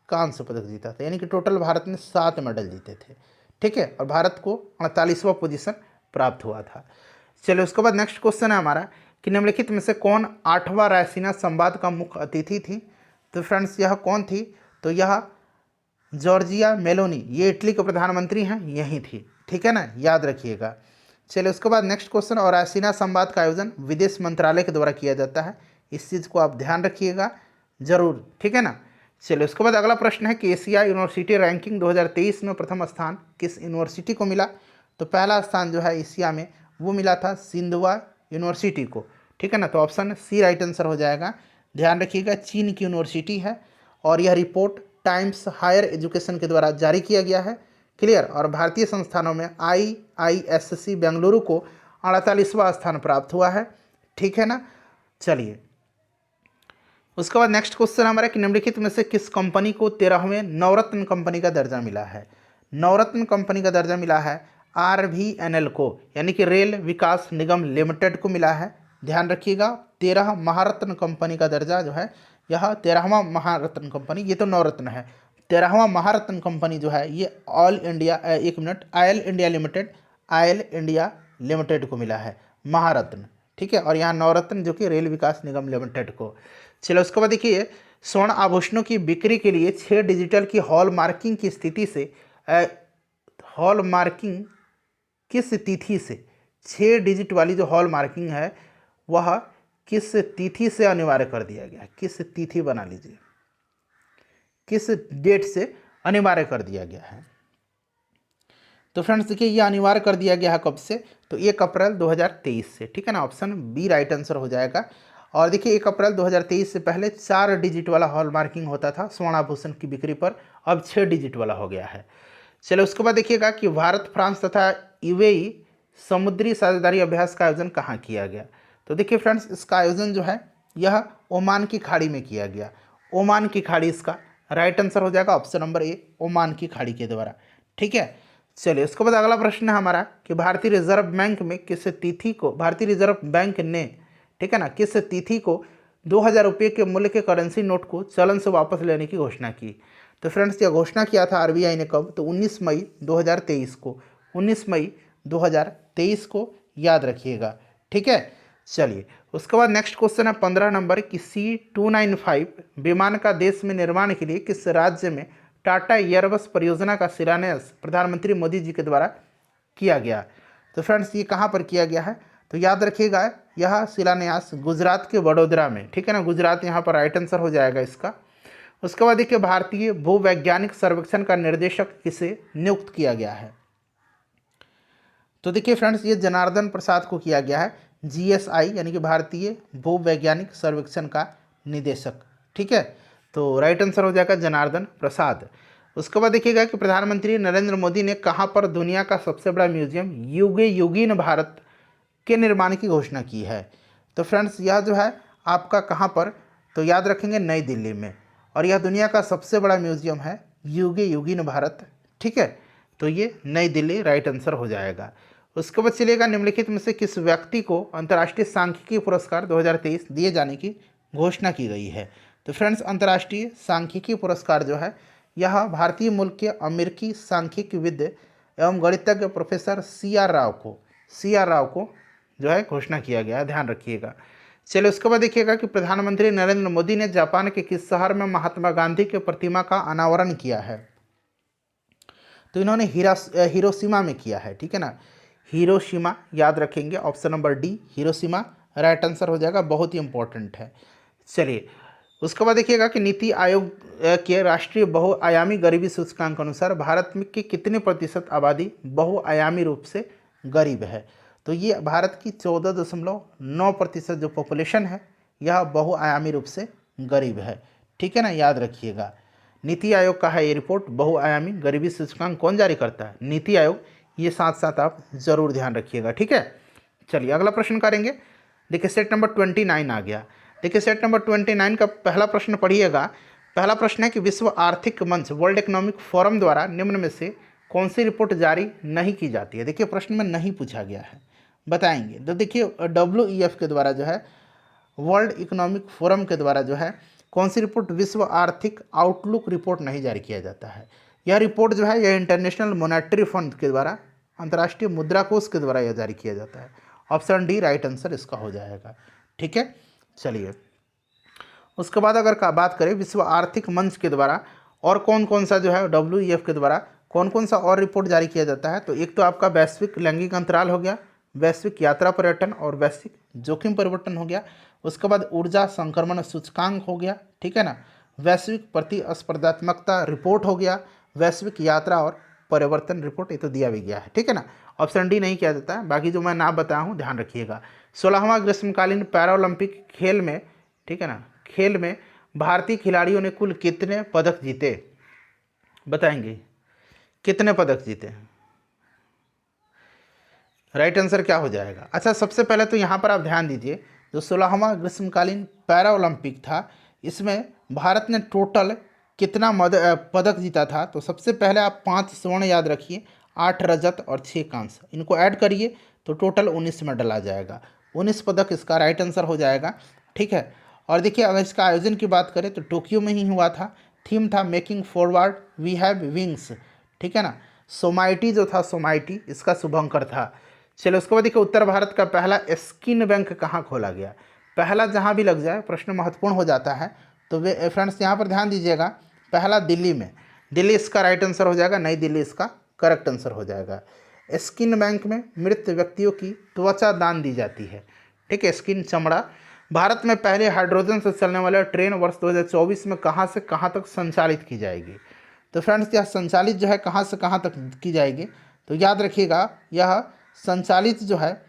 कांस्य पदक जीता था, यानी कि टोटल भारत ने 7 मेडल जीते थे, ठीक है, और भारत को 48वां पोजीशन प्राप्त हुआ था। चलिए उसके बाद नेक्स्ट क्वेश्चन है हमारा कि निम्नलिखित में से कौन 8वां रायसीना संवाद का मुख्य अतिथि थी? तो फ्रेंड्स यह कौन थी? तो यह जॉर्जिया मेलोनी, ये इटली के प्रधानमंत्री हैं, यही थी, ठीक है ना, याद रखिएगा। चलिए उसके बाद नेक्स्ट क्वेश्चन, और रायसीना संवाद का आयोजन विदेश मंत्रालय के द्वारा किया जाता है, इस चीज़ को आप ध्यान रखिएगा जरूर, ठीक है ना। चलिए उसके बाद अगला प्रश्न है कि एशिया यूनिवर्सिटी रैंकिंग 2023 में प्रथम स्थान किस यूनिवर्सिटी को मिला? तो पहला स्थान जो है एशिया में वो मिला था सिंधुआ यूनिवर्सिटी को, ठीक है ना, तो ऑप्शन सी राइट आंसर हो जाएगा। ध्यान रखिएगा चीन की यूनिवर्सिटी है, और यह रिपोर्ट टाइम्स हायर एजुकेशन के द्वारा जारी किया गया है, क्लियर। और भारतीय संस्थानों में IISc बेंगलुरु को 48वां स्थान प्राप्त हुआ है, ठीक है ना। चलिए उसके बाद नेक्स्ट क्वेश्चन हमारा कि निम्नलिखित में से किस कंपनी को 13वें नवरत्न कंपनी का दर्जा मिला है? नवरत्न कंपनी का दर्जा मिला है RVNL को, यानी कि रेल विकास निगम लिमिटेड को मिला है। ध्यान रखिएगा 13 महारत्न कंपनी का दर्जा जो है, यह 13वां महारत्न कंपनी, ये तो नवरत्न है, 13वां महारत्न कंपनी जो है ये ऑल इंडिया, एक मिनट, आयल इंडिया लिमिटेड को मिला है महारत्न, ठीक है, और यहाँ नवरत्न जो कि रेल विकास निगम लिमिटेड को। चलो उसके बाद देखिए स्वर्ण आभूषणों की बिक्री के लिए 6 डिजिटल की हॉल मार्किंग की स्थिति से हॉल मार्किंग किस तिथि से, 6 डिजिट वाली जो हॉल मार्किंग है वह किस तिथि से अनिवार्य कर दिया गया? किस तिथि बना लीजिए, किस डेट से अनिवार्य कर दिया गया है? तो फ्रेंड्स देखिए ये अनिवार्य कर दिया गया है कब से? तो 1 अप्रैल 2023 से, ठीक है ना, ऑप्शन बी राइट आंसर हो जाएगा। और देखिए 1 अप्रैल 2023 से पहले 4 डिजिट वाला हॉल मार्किंग होता था स्वर्ण आभूषण की बिक्री पर, अब 6 डिजिट वाला हो गया है। चलो उसके बाद देखिएगा कि भारत, फ्रांस तथा UAE समुद्री साझेदारी अभ्यास का आयोजन कहाँ किया गया? तो देखिए फ्रेंड्स इसका आयोजन जो है यह ओमान की खाड़ी में किया गया, ओमान की खाड़ी इसका राइट आंसर हो जाएगा, ऑप्शन नंबर ए, ओमान की खाड़ी के द्वारा, ठीक है। चलिए उसके बाद अगला प्रश्न है हमारा कि भारतीय रिजर्व बैंक में किस तिथि को, भारतीय रिजर्व बैंक ने, ठीक है ना, किस तिथि को 2000 रुपये के मूल्य के करेंसी नोट को चलन से वापस लेने की घोषणा की? तो फ्रेंड्स यह घोषणा किया था RBI ने कब? तो 19 मई 2023 को, 19 मई 2023 को, याद रखिएगा, ठीक है। चलिए उसके बाद नेक्स्ट क्वेश्चन है 15 नंबर कि C295 विमान का देश में निर्माण के लिए किस राज्य में टाटा एयरबस परियोजना का शिलान्यास प्रधानमंत्री मोदी जी के द्वारा किया गया? तो फ्रेंड्स ये कहाँ पर किया गया है? तो याद रखिएगा यह शिलान्यास गुजरात के वडोदरा में, ठीक है ना, गुजरात यहाँ पर राइट आंसर हो जाएगा इसका। उसके बाद देखिए भारतीय भूवैज्ञानिक सर्वेक्षण का निर्देशक किसे नियुक्त किया गया है? तो देखिए फ्रेंड्स ये जनार्दन प्रसाद को किया गया है, GSI यानी कि भारतीय भूवैज्ञानिक सर्वेक्षण का निदेशक, ठीक है, तो राइट आंसर हो जाएगा जनार्दन प्रसाद। उसके बाद देखिएगा कि प्रधानमंत्री नरेंद्र मोदी ने कहाँ पर दुनिया का सबसे बड़ा म्यूजियम युगे युगीन भारत के निर्माण की घोषणा की है? तो फ्रेंड्स यह जो है आपका कहाँ पर? तो याद रखेंगे नई दिल्ली में, और यह दुनिया का सबसे बड़ा म्यूजियम है युगे युगीन भारत, ठीक है, तो ये नई दिल्ली राइट आंसर हो जाएगा। उसके बाद चलिएगा निम्नलिखित में से किस व्यक्ति को अंतर्राष्ट्रीय सांख्यिकी पुरस्कार 2023 दिए जाने की घोषणा की गई है? तो फ्रेंड्स अंतर्राष्ट्रीय सांख्यिकी पुरस्कार जो है यह भारतीय मूल के अमेरिकी सांख्यिकीविद एवं गणितज्ञ प्रोफेसर CR राव को जो है घोषणा किया गया है, ध्यान रखिएगा। चलिए उसके बाद देखिएगा कि प्रधानमंत्री नरेंद्र मोदी ने जापान के किस शहर में महात्मा गांधी की प्रतिमा का अनावरण किया है? तो इन्होंने हिरोशिमा में किया है, ठीक है ना, हिरोशिमा, याद रखेंगे, option number D Hiroshima right answer हो जाएगा, बहुत ही इंपॉर्टेंट है। चलिए उसके बाद देखिएगा कि नीति आयोग के राष्ट्रीय बहुआयामी गरीबी सूचकांक के अनुसार भारत में की कितने प्रतिशत आबादी बहुआयामी रूप से गरीब है। तो ये भारत की 14.9% जो पॉपुलेशन है यह बहुआयामी रूप से गरीब है। ठीक है ना, याद रखिएगा। नीति आयोग का है ये रिपोर्ट, बहुआयामी गरीबी सूचकांक कौन जारी करता है? नीति आयोग। ये साथ साथ आप जरूर ध्यान रखिएगा। ठीक है, चलिए अगला प्रश्न करेंगे। देखिए सेट नंबर 29 आ गया। देखिए सेट नंबर 29 का पहला प्रश्न पढ़िएगा। पहला प्रश्न है कि विश्व आर्थिक मंच वर्ल्ड इकोनॉमिक फोरम द्वारा निम्न में से कौन सी रिपोर्ट जारी नहीं की जाती है। देखिए प्रश्न में नहीं पूछा गया है, बताएंगे। तो देखिए WEF के द्वारा जो है, वर्ल्ड इकोनॉमिक फोरम के द्वारा जो है कौन सी रिपोर्ट, विश्व आर्थिक आउटलुक रिपोर्ट नहीं जारी किया जाता है। यह रिपोर्ट जो है यह इंटरनेशनल मॉनेटरी फंड के द्वारा, अंतर्राष्ट्रीय मुद्रा कोष के द्वारा यह जारी किया जाता है। ऑप्शन डी राइट आंसर इसका हो जाएगा। ठीक है, चलिए उसके बाद अगर बात करें विश्व आर्थिक मंच के द्वारा और कौन कौन सा जो है WEF के द्वारा कौन कौन सा और रिपोर्ट जारी किया जाता है, तो एक तो आपका वैश्विक लैंगिक अंतराल हो गया, वैश्विक यात्रा पर्यटन और वैश्विक जोखिम परिवर्तन हो गया। उसके बाद ऊर्जा संक्रमण सूचकांक हो गया। ठीक है ना, वैश्विक प्रतिस्पर्धात्मकता रिपोर्ट हो गया, वैश्विक यात्रा और परिवर्तन रिपोर्ट, ये तो दिया भी गया है। ठीक है ना, ऑप्शन डी नहीं किया जाता है। बाकी जो मैं नाम बताया हूँ ध्यान रखिएगा। 16वां ग्रीष्मकालीन पैरालंपिक खेल में, ठीक है ना, खेल में भारतीय खिलाड़ियों ने कुल कितने पदक जीते, बताएंगे कितने पदक जीते। राइट आंसर क्या हो जाएगा? अच्छा सबसे पहले तो यहाँ पर आप ध्यान दीजिए, जो 16वां ग्रीष्मकालीन पैरा ओलंपिक था इसमें भारत ने टोटल कितना पदक जीता था। तो सबसे पहले आप 5 स्वर्ण याद रखिए, 8 रजत और 6 कांस्य, इनको ऐड करिए तो टोटल 19 मेडल आ जाएगा। 19 पदक इसका राइट आंसर हो जाएगा। ठीक है, और देखिए अगर इसका आयोजन की बात करें तो टोक्यो में ही हुआ था। थीम था making forward we have wings. ठीक है ना, सोमाइटी जो था, सोमाइटी इसका शुभंकर था। चलो उसके बाद देखिए उत्तर भारत का पहला स्किन बैंक कहाँ खोला गया। पहला जहाँ भी लग जाए प्रश्न महत्वपूर्ण हो जाता है। तो वे फ्रेंड्स यहाँ पर ध्यान दीजिएगा, पहला दिल्ली में, दिल्ली इसका राइट आंसर हो जाएगा, नई दिल्ली इसका करेक्ट आंसर हो जाएगा। स्किन बैंक में मृत व्यक्तियों की त्वचा दान दी जाती है। ठीक है, स्किन चमड़ा। भारत में पहले हाइड्रोजन से चलने वाला ट्रेन वर्ष 2024 में कहाँ से कहाँ तक संचालित की जाएगी। तो फ्रेंड्स यह संचालित जो है कहाँ से कहाँ तक की जाएगी, तो याद रखिएगा यह संचालित जो है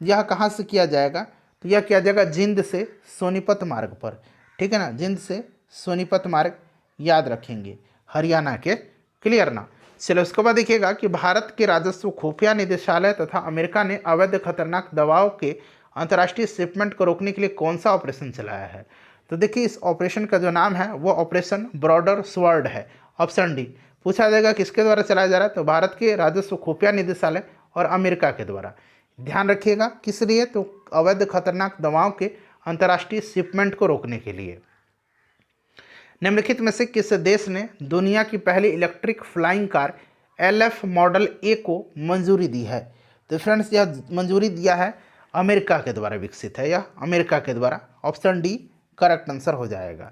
यह कहाँ से किया जाएगा, तो यह किया जाएगा जिंद से सोनीपत मार्ग पर। ठीक है ना, जिंद से सोनीपत मार्ग याद रखेंगे, हरियाणा के। क्लियर ना। चलो उसके बाद देखिएगा कि भारत के राजस्व खुफिया निदेशालय तथा अमेरिका ने अवैध खतरनाक दवाओं के अंतर्राष्ट्रीय शिपमेंट को रोकने के लिए कौन सा ऑपरेशन चलाया है। तो देखिए इस ऑपरेशन का जो नाम है वो ऑपरेशन ब्रॉडर स्वर्ड है। ऑप्शन डी पूछा जाएगा किसके द्वारा चलाया जा रहा है, तो भारत के राजस्व खुफिया निदेशालय और अमेरिका के द्वारा। ध्यान रखिएगा किस लिए, तो अवैध खतरनाक दवाओं के अंतर्राष्ट्रीय शिपमेंट को रोकने के लिए। निम्नलिखित में से किस देश ने दुनिया की पहली electric flying car LF model A को मंजूरी दी है। तो फ्रेंड्स यह मंजूरी दिया है अमेरिका के द्वारा, विकसित है यह अमेरिका के द्वारा। ऑप्शन डी करेक्ट आंसर हो जाएगा।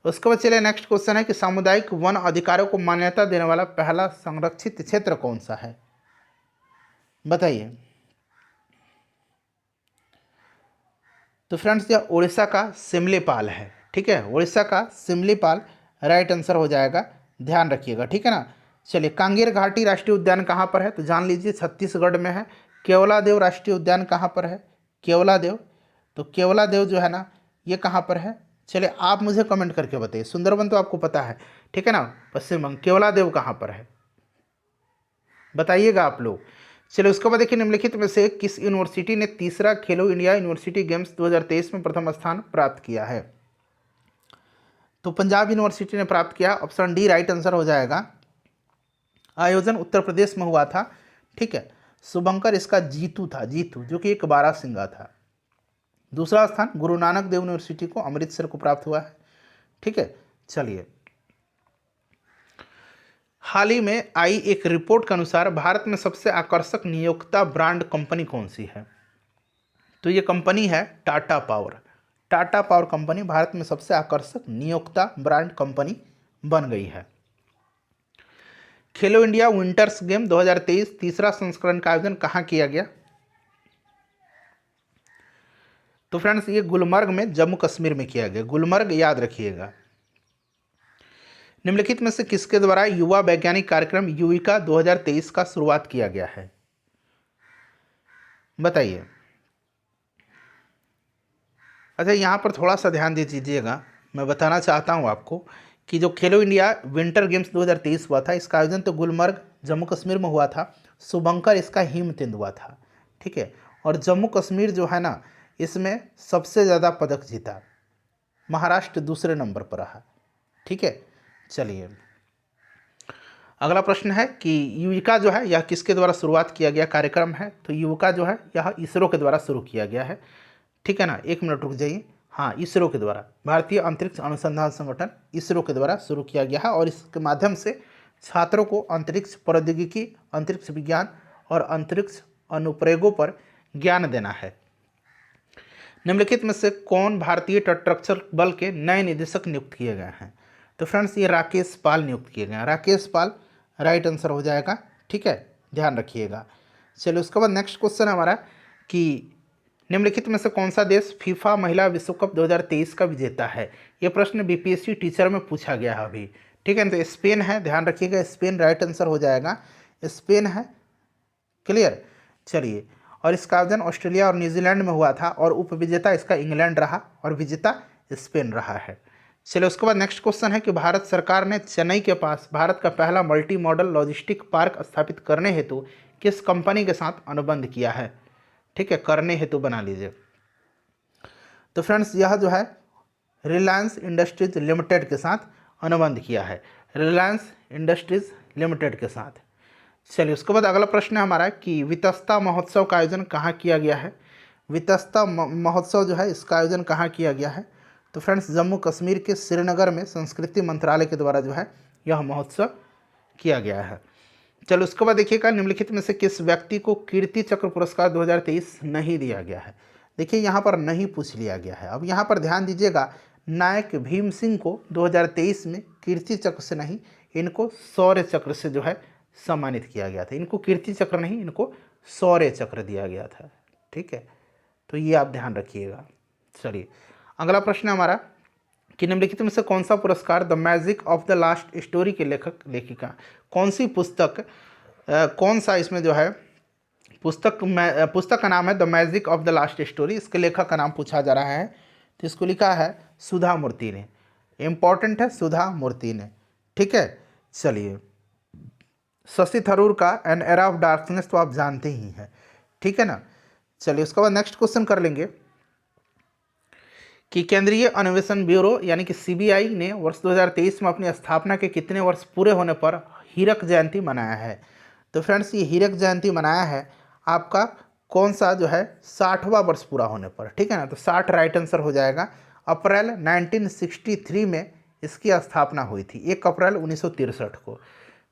उसके बाद चलिए नेक्स्ट क्वेश्चन है कि सामुदायिक वन अधिकारों को मान्यता देने वाला पहला संरक्षित क्षेत्र कौन सा है, बताइए। तो फ्रेंड्स यह उड़ीसा का सिमलीपाल है। ठीक है, उड़ीसा का सिमलीपाल राइट आंसर हो जाएगा, ध्यान रखिएगा। ठीक है ना, चलिए कांगेर घाटी राष्ट्रीय उद्यान कहाँ पर है, तो जान लीजिए छत्तीसगढ़ में है। केवलादेव राष्ट्रीय उद्यान कहाँ पर है, केवलादेव, तो केवलादेव जो है ना ये कहाँ पर है, चलिए आप मुझे कमेंट करके बताइए। सुंदरवन तो आपको पता है, ठीक है ना, पश्चिम बंग, केवलादेव कहाँ पर है बताइएगा आप लोग। चलिए उसके बाद देखिए निम्नलिखित में से किस यूनिवर्सिटी ने तीसरा खेलो इंडिया यूनिवर्सिटी गेम्स 2023 में प्रथम स्थान प्राप्त किया है। तो पंजाब यूनिवर्सिटी ने प्राप्त किया, ऑप्शन डी राइट आंसर हो जाएगा। आयोजन उत्तर प्रदेश में हुआ था। ठीक है, शुभंकर इसका जीतू था, जीतू जो कि एक बारहसिंगा था। दूसरा स्थान गुरु नानक देव यूनिवर्सिटी को अमृतसर को प्राप्त हुआ है। ठीक है, चलिए हाल ही में आई एक रिपोर्ट के अनुसार भारत में सबसे आकर्षक नियोक्ता ब्रांड कंपनी कौन सी है। तो ये कंपनी है Tata power. Tata power company Bharat में सबसे आकर्षक नियोक्ता ब्रांड कंपनी बन गई है। खेलो इंडिया विंटर्स गेम 2023 तीसरा संस्करण का आयोजन कहाँ किया गया। तो फ्रेंड्स ये गुलमर्ग में जम्मू कश्मीर में किया गया, गुलमर्ग याद रखिएगा। निम्नलिखित में से किसके द्वारा युवा वैज्ञानिक कार्यक्रम युविका 2023 का शुरुआत किया गया है, बताइए। अच्छा, यहाँ पर थोड़ा सा ध्यान दे दीजिएगा, मैं बताना चाहता हूँ आपको कि जो खेलो इंडिया विंटर गेम्स 2023 हुआ था, इसका आयोजन तो गुलमर्ग जम्मू कश्मीर में हुआ था, शुभंकर इसका हिमतिंद हुआ था, ठीक है। और जम्मू कश्मीर जो है ना, इसमें सबसे ज़्यादा पदक जीता, महाराष्ट्र दूसरे नंबर पर रहा, ठीक है। चलिए अगला प्रश्न है कि युविका जो है यह किसके द्वारा शुरुआत किया गया कार्यक्रम है, तो युविका जो है यह इसरो के द्वारा शुरू किया गया है, ठीक है ना। एक मिनट रुक जाइए, हाँ, इसरो के द्वारा, भारतीय अंतरिक्ष अनुसंधान संगठन इसरो के द्वारा शुरू किया गया है, और इसके माध्यम से छात्रों को अंतरिक्ष प्रौद्योगिकी, अंतरिक्ष विज्ञान और अंतरिक्ष अनुप्रयोगों पर ज्ञान देना है। निम्नलिखित में से कौन भारतीय तटरक्षक बल के नए निदेशक नियुक्त किए गए हैं, तो फ्रेंड्स ये राकेश पाल नियुक्त किए गए हैं, राकेश पाल राइट आंसर हो जाएगा, ठीक है, ध्यान रखिएगा। चलिए उसके बाद नेक्स्ट क्वेश्चन हमारा कि निम्नलिखित में से कौन सा देश फीफा महिला विश्व कप 2023 का विजेता है, ये प्रश्न बीपीएससी टीचर में पूछा गया है अभी, ठीक है। तो स्पेन है, ध्यान रखिएगा, स्पेन राइट आंसर हो जाएगा, स्पेन है, क्लियर। चलिए, और इसका आयोजन ऑस्ट्रेलिया और न्यूजीलैंड में हुआ था, और उपविजेता इसका इंग्लैंड रहा और विजेता स्पेन रहा है। चलिए उसके बाद नेक्स्ट क्वेश्चन है कि भारत सरकार ने चेन्नई के पास भारत का पहला मल्टी मॉडल लॉजिस्टिक पार्क स्थापित करने हेतु किस कंपनी के साथ अनुबंध किया है, ठीक है, करने हेतु बना लीजिए। तो फ्रेंड्स यह जो है रिलायंस इंडस्ट्रीज लिमिटेड के साथ अनुबंध किया है, रिलायंस इंडस्ट्रीज लिमिटेड के साथ। चलिए उसके बाद अगला प्रश्न है हमारा कि वितस्ता महोत्सव का आयोजन कहाँ किया गया है, वितस्ता महोत्सव जो है इसका आयोजन कहाँ किया गया है, तो फ्रेंड्स जम्मू कश्मीर के श्रीनगर में संस्कृति मंत्रालय के द्वारा जो है यह महोत्सव किया गया है। चलो उसके बाद देखिएगा, निम्नलिखित में से किस व्यक्ति को कीर्ति चक्र पुरस्कार 2023 नहीं दिया गया है, देखिए यहाँ पर नहीं पूछ लिया गया है। अब यहाँ पर ध्यान दीजिएगा, नायक भीम सिंह को 2023 में कीर्ति चक्र से नहीं, इनको शौर्य चक्र से जो है सम्मानित किया गया था, इनको कीर्ति चक्र नहीं, इनको शौर्य चक्र दिया गया था, ठीक है, तो ये आप ध्यान रखिएगा। चलिए अगला प्रश्न हमारा कि निम्नलिखित में से कौन सा पुरस्कार the magic of the last story के लेखक लेखिका, कौन सी पुस्तक, कौन सा इसमें जो है पुस्तक का नाम है the magic of the last story, इसके लेखक का नाम पूछा जा रहा है, तो इसको लिखा है सुधा मूर्ति ने, इम्पॉर्टेंट है, सुधा मूर्ति ने, ठीक है। चलिए शशि थरूर का एन एरा ऑफ डार्कनेस तो आप जानते ही हैं, ठीक है ना। चलिए उसके बाद नेक्स्ट क्वेश्चन कर लेंगे कि केंद्रीय अन्वेषण ब्यूरो यानी कि सीबीआई ने वर्ष 2023 में अपनी स्थापना के कितने वर्ष पूरे होने पर हीरक जयंती मनाया है, तो फ्रेंड्स ये हीरक जयंती मनाया है आपका कौन सा जो है 60वां वर्ष पूरा होने पर, ठीक है ना, तो 60 राइट आंसर हो जाएगा। अप्रैल 1963 में इसकी स्थापना हुई थी, 1 अप्रैल 1963 को।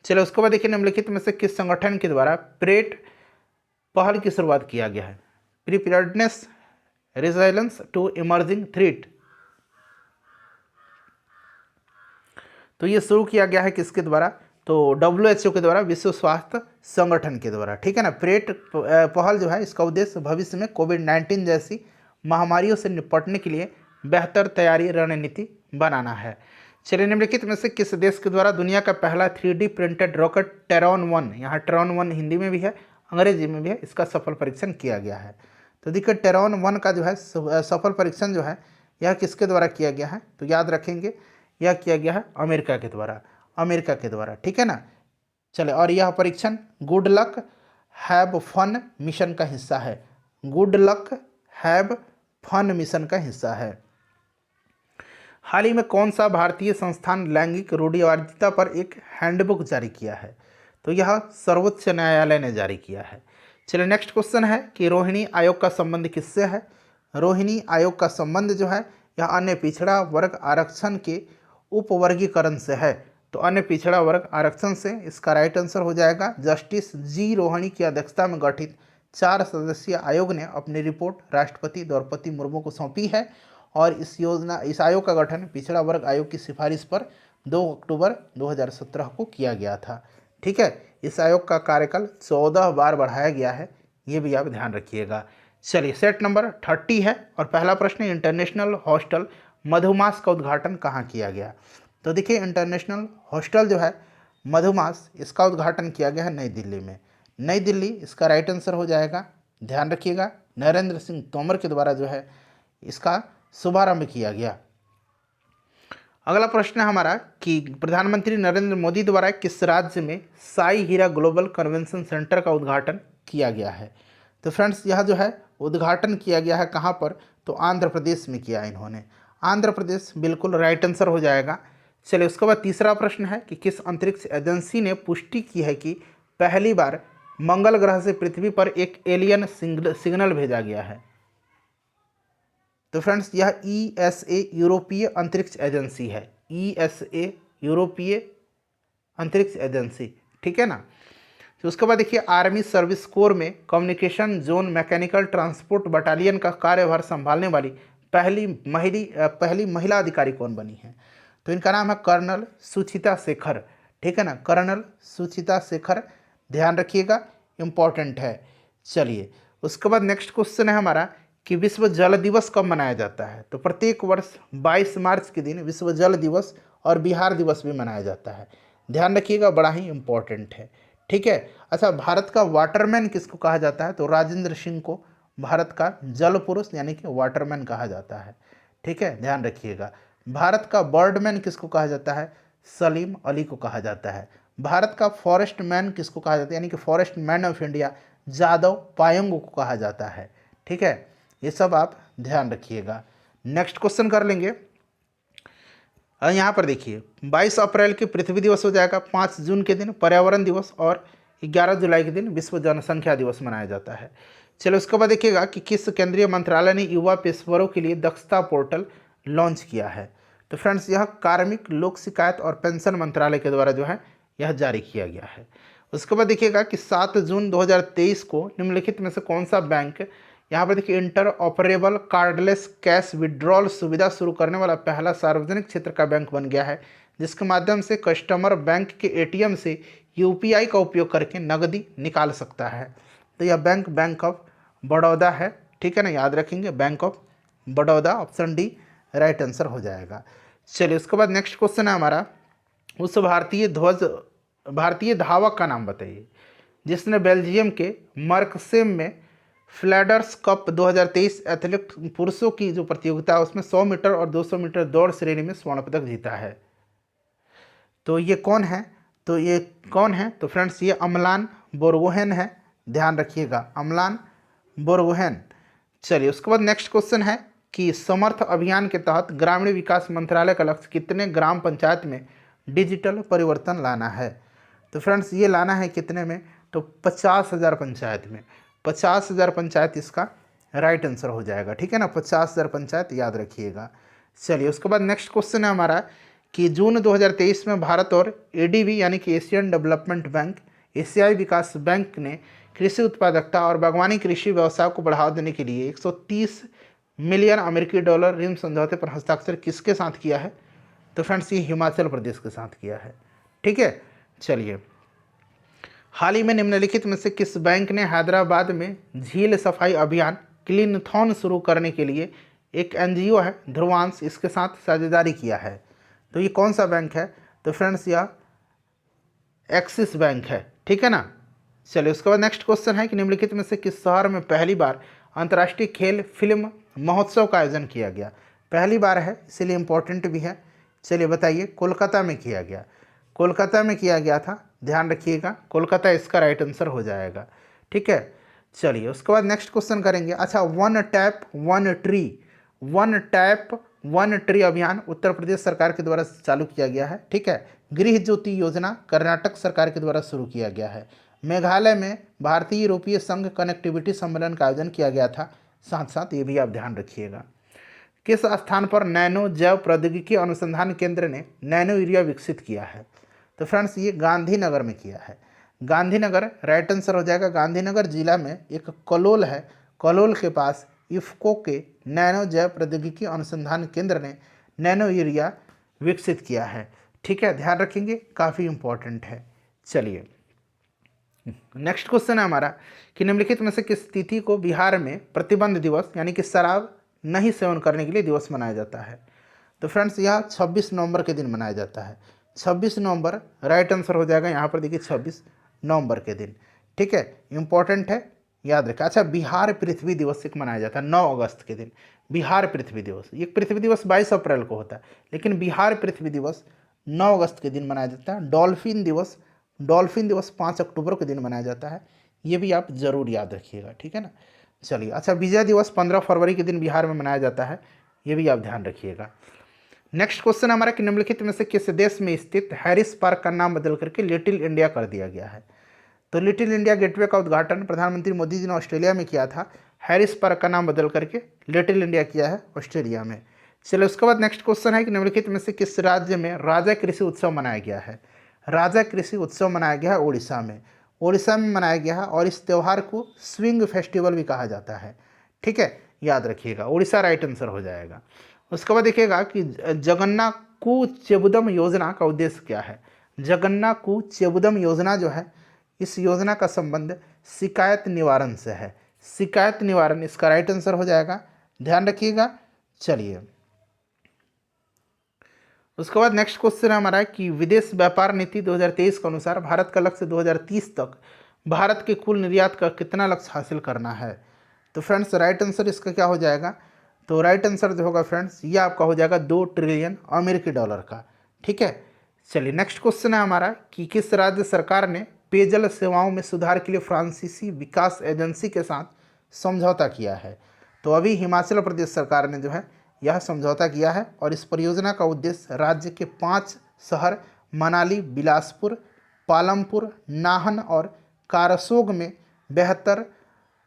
चलो उसके बाद देखिए, निम्नलिखित में से किस संगठन के द्वारा प्रेट पहल की शुरुआत किया गया है, preparedness resilience to emerging threat, तो ये शुरू किया गया है किसके द्वारा, तो WHO के द्वारा, विश्व स्वास्थ्य संगठन के द्वारा, ठीक है ना। प्रेट पहल जो है इसका उद्देश्य भविष्य में कोविड-19 जैसी महामारियों से निपटने के लिए बेहतर तैयारी रणनीति बनाना है। चलिए निम्नलिखित में से किस देश के द्वारा दुनिया का पहला 3D प्रिंटेड रॉकेट टेरॉन 1, यहाँ टेरॉन 1 हिंदी में भी है अंग्रेजी में भी है, इसका सफल परीक्षण किया गया है। तो देखिए टेरॉन 1 का जो है सफल परीक्षण जो है यह किसके द्वारा किया गया है, तो याद रखेंगे यह किया गया है अमेरिका के द्वारा, ठीक है ना। चले, और यह परीक्षण good luck have fun mission का हिस्सा है, good luck have fun mission का हिस्सा है। हाल ही में कौन सा भारतीय संस्थान लैंगिक रूढ़िवादिता पर एक हैंडबुक जारी किया है, तो यह सर्वोच्च न्यायालय ने जारी किया है। चलिए नेक्स्ट क्वेश्चन है कि रोहिणी आयोग का संबंध किससे है, रोहिणी आयोग का संबंध जो है यह अन्य पिछड़ा वर्ग आरक्षण के उपवर्गीकरण से है, तो अन्य पिछड़ा वर्ग आरक्षण से, इसका राइट आंसर हो जाएगा। जस्टिस जी रोहिणी की अध्यक्षता में गठित 4 सदस्यीय आयोग ने अपनी रिपोर्ट राष्ट्रपति द्रौपदी मुर्मू को सौंपी है, और इस आयोग का गठन पिछड़ा वर्ग आयोग की सिफारिश पर 2 अक्टूबर 2017 को किया गया था, ठीक है। इस आयोग का कार्यकाल 14 बार बढ़ाया गया है, ये भी आप ध्यान रखिएगा। चलिए सेट नंबर 30 है और पहला प्रश्न इंटरनेशनल हॉस्टल मधुमास का उद्घाटन कहाँ किया गया। तो देखिए इंटरनेशनल हॉस्टल जो है मधुमास, इसका उद्घाटन किया गया है नई दिल्ली में। नई दिल्ली इसका राइट आंसर हो जाएगा। ध्यान रखिएगा, नरेंद्र सिंह तोमर के द्वारा जो है इसका शुभारंभ किया गया। अगला प्रश्न है हमारा कि प्रधानमंत्री नरेंद्र मोदी द्वारा किस राज्य में साई हीरा ग्लोबल कन्वेंशन सेंटर का उद्घाटन किया गया है। तो फ्रेंड्स यह जो है उद्घाटन किया गया है कहाँ पर, तो आंध्र प्रदेश में किया इन्होंने। आंध्र प्रदेश बिल्कुल राइट आंसर हो जाएगा। चलिए उसके बाद तीसरा प्रश्न है कि किस अंतरिक्ष एजेंसी ने पुष्टि की है कि पहली बार मंगल ग्रह से पृथ्वी पर एक एलियन सिग्नल भेजा गया है। तो फ्रेंड्स यह ESA यूरोपीय अंतरिक्ष एजेंसी है। ESA यूरोपीय अंतरिक्ष एजेंसी, ठीक है ना। तो उसके बाद देखिए आर्मी सर्विस कोर में communication zone mechanical transport battalion का कार्यभार संभालने वाली पहली महिला अधिकारी कौन बनी है। तो इनका नाम है कर्नल सुचिता शेखर, ठीक है ना, कर्नल सुचिता शेखर। ध्यान रखिएगा, इम्पॉर्टेंट है। चलिए उसके बाद नेक्स्ट क्वेश्चन है हमारा कि विश्व जल दिवस कब मनाया जाता है। तो प्रत्येक वर्ष 22 मार्च के दिन विश्व जल दिवस और बिहार दिवस भी मनाया जाता है। ध्यान रखिएगा, बड़ा ही इम्पॉर्टेंट है, ठीक है। अच्छा, भारत का वाटरमैन किसको कहा जाता है। तो राजेंद्र सिंह को भारत का जल पुरुष यानी कि वाटरमैन कहा जाता है, ठीक है, ध्यान रखिएगा। भारत का बर्डमैन किसको कहा जाता है। सलीम अली को कहा जाता है। भारत का फॉरेस्ट मैन किसको कहा जाता है, यानी कि forest man of India Jadav Payeng को कहा जाता है, ठीक है। ये सब आप ध्यान रखिएगा। नेक्स्ट क्वेश्चन कर लेंगे। यहाँ पर देखिए 22 अप्रैल की पृथ्वी दिवस हो जाएगा, 5 जून के दिन पर्यावरण दिवस और 11 जुलाई के दिन विश्व जनसंख्या दिवस मनाया जाता है। चलो उसके बाद देखिएगा कि किस केंद्रीय मंत्रालय ने युवा पेशेवरों के लिए दक्षता पोर्टल लॉन्च किया है। तो फ्रेंड्स यह कार्मिक लोक शिकायत और पेंशन मंत्रालय के द्वारा जो है यह जारी किया गया है। उसके बाद देखिएगा कि 7 जून 2023 को निम्नलिखित में से कौन सा बैंक, यहाँ पर देखिए inter operable cardless cash withdrawal सुविधा शुरू करने वाला पहला सार्वजनिक क्षेत्र का बैंक बन गया है, जिसके माध्यम से कस्टमर बैंक के ATM से UPI का उपयोग करके नकदी निकाल सकता है। तो यह बैंक ऑफ बड़ौदा है, ठीक है ना, याद रखेंगे, bank of Baroda, option D right answer हो जाएगा। चलिए उसके बाद नेक्स्ट क्वेश्चन है हमारा, उस भारतीय धावक का नाम बताइए जिसने बेल्जियम के मर्कसेम में फ्लैडर्स कप 2023 एथलेट पुरुषों की जो प्रतियोगिता है उसमें 100 मीटर और 200 मीटर दौड़ श्रेणी में स्वर्ण पदक जीता है। तो ये कौन है, तो फ्रेंड्स ये अमलान बोर्गोहेन है। ध्यान रखिएगा, अमलान बोर्गोहेन। चलिए उसके बाद नेक्स्ट क्वेश्चन है कि समर्थ अभियान के तहत ग्रामीण विकास मंत्रालय का लक्ष्य कितने ग्राम पंचायत में डिजिटल परिवर्तन लाना है। तो फ्रेंड्स ये लाना है कितने में, तो 50,000 पंचायत में। 50,000 पंचायत इसका राइट आंसर हो जाएगा, ठीक है ना, 50,000 पंचायत याद रखिएगा। चलिए उसके बाद नेक्स्ट क्वेश्चन है हमारा कि जून 2023 में भारत और ADB यानी कि एशियन डेवलपमेंट बैंक, एशियाई विकास बैंक ने कृषि उत्पादकता और बागवानी कृषि व्यवसाय को बढ़ावा देने के लिए 130 मिलियन अमेरिकी डॉलर ऋण समझौते पर हस्ताक्षर किसके साथ किया है। तो फ्रेंड्स ये हिमाचल प्रदेश के साथ किया है, ठीक है। चलिए हाल ही में निम्नलिखित में से किस बैंक ने हैदराबाद में झील सफाई अभियान क्लीनथॉन शुरू करने के लिए एक NGO है ध्रुवांश, इसके साथ साझेदारी किया है। तो ये कौन सा बैंक है, तो फ्रेंड्स यह एक्सिस बैंक है, ठीक है ना। चलिए उसके बाद नेक्स्ट क्वेश्चन है कि निम्नलिखित में से किस शहर में पहली बार अंतर्राष्ट्रीय खेल फिल्म महोत्सव का आयोजन किया गया। पहली बार है इसीलिए इम्पोर्टेंट भी है। चलिए बताइए, कोलकाता में किया गया, कोलकाता में किया गया था, ध्यान रखिएगा, कोलकाता इसका राइट आंसर हो जाएगा, ठीक है। चलिए उसके बाद नेक्स्ट क्वेश्चन करेंगे। अच्छा, वन टैप वन ट्री अभियान उत्तर प्रदेश सरकार के द्वारा चालू किया गया है, ठीक है। गृह ज्योति योजना कर्नाटक सरकार के द्वारा शुरू किया गया है। मेघालय में भारतीय यूरोपीय संघ कनेक्टिविटी सम्मेलन का आयोजन किया गया था, साथ साथ ये भी आप ध्यान रखिएगा। किस स्थान पर नैनो जैव प्रौद्योगिकी अनुसंधान केंद्र ने नैनो यूरिया विकसित किया है। तो फ्रेंड्स ये गांधीनगर में किया है, गांधीनगर राइट आंसर हो जाएगा। गांधीनगर जिला में एक कलोल है, कलोल के पास इफ्को के नैनो जैव प्रौद्योगिकी अनुसंधान केंद्र ने नैनो यूरिया विकसित किया है, ठीक है, ध्यान रखेंगे, काफ़ी इम्पोर्टेंट है। चलिए नेक्स्ट क्वेश्चन है हमारा कि निम्नलिखित में से किस तिथि को बिहार में प्रतिबंध दिवस यानी कि शराब नहीं सेवन करने के लिए दिवस मनाया जाता है? तो फ्रेंड्स यह 26 नवंबर के दिन मनाया जाता है। 26 नवंबर राइट आंसर हो जाएगा यहाँ पर, देखिए 26 नवंबर के दिन। ठीक है, इंपॉर्टेंट है, याद रखें। अच्छा, बिहार पृथ्वी दिवस एक मनाया जाता है 9 अगस्त के दिन। बिहार पृथ्वी दिवस, ये पृथ्वी दिवस 22 अप्रैल को होता है, लेकिन बिहार पृथ्वी दिवस 9 अगस्त के दिन मनाया जाता है। डॉल्फिन दिवस 5 अक्टूबर के दिन मनाया जाता है, ये भी आप जरूर याद रखिएगा। ठीक है ना, चलिए। अच्छा, विजय दिवस 15 फरवरी के दिन बिहार में मनाया जाता है, ये भी आप ध्यान रखिएगा। नेक्स्ट क्वेश्चन हमारा कि निम्नलिखित में से किस देश में स्थित हैरिस पार्क का नाम बदल करके लिटिल इंडिया कर दिया गया है? तो लिटिल इंडिया गेटवे का उद्घाटन प्रधानमंत्री मोदी जी ने ऑस्ट्रेलिया में किया था। हैरिस पार्क का नाम बदल करके लिटिल इंडिया किया है ऑस्ट्रेलिया में। चलिए, उसके बाद नेक्स्ट क्वेश्चन है कि निम्नलिखित में से किस राज्य में राजा कृषि उत्सव मनाया गया है? राजा कृषि उत्सव मनाया गया है उड़ीसा में। उड़ीसा में मनाया गया है, और इस त्यौहार को स्विंग फेस्टिवल भी कहा जाता है। ठीक है, याद रखिएगा, उड़ीसा राइट आंसर हो जाएगा। उसके बाद देखिएगा कि जगन्नाकू चेबुदम योजना का उद्देश्य क्या है? जगन्नाकू चेबुदम योजना जो है, इस योजना का संबंध शिकायत निवारण से है। शिकायत निवारण इसका राइट आंसर हो जाएगा, ध्यान रखिएगा। चलिए, उसके बाद नेक्स्ट क्वेश्चन है हमारा कि विदेश व्यापार नीति 2023 के अनुसार भारत का लक्ष्य 2030 तक भारत के कुल निर्यात का कितना लक्ष्य हासिल करना है? तो फ्रेंड्स राइट आंसर इसका क्या हो जाएगा? तो राइट आंसर जो होगा फ्रेंड्स, ये आपका हो जाएगा 2 ट्रिलियन अमेरिकी डॉलर का। ठीक है, चलिए। नेक्स्ट क्वेश्चन है हमारा कि किस राज्य सरकार ने पेयजल सेवाओं में सुधार के लिए फ्रांसीसी विकास एजेंसी के साथ समझौता किया है? तो अभी हिमाचल प्रदेश सरकार ने जो है यह समझौता किया है, और इस परियोजना का उद्देश्य राज्य के 5 शहर मनाली, बिलासपुर, पालमपुर, नाहन और कारसोग में बेहतर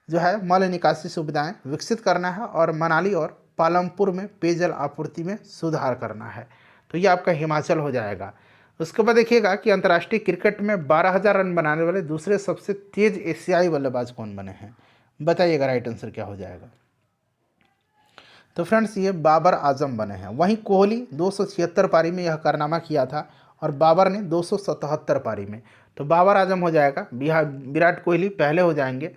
जो है मल निकासी सुविधाएं विकसित करना है, और मनाली और पालमपुर में पेयजल आपूर्ति में सुधार करना है। तो ये आपका हिमाचल हो जाएगा। उसके बाद देखिएगा कि अंतर्राष्ट्रीय क्रिकेट में 12,000 रन बनाने वाले दूसरे सबसे तेज एशियाई बल्लेबाज कौन बने हैं? बताइएगा राइट आंसर क्या हो जाएगा? तो फ्रेंड्स ये बाबर आजम बने हैं। वहीं कोहली 276 पारी में यह कारनामा किया था, और बाबर ने 277 पारी में। तो बाबर आजम हो जाएगा, विराट कोहली पहले हो जाएंगे।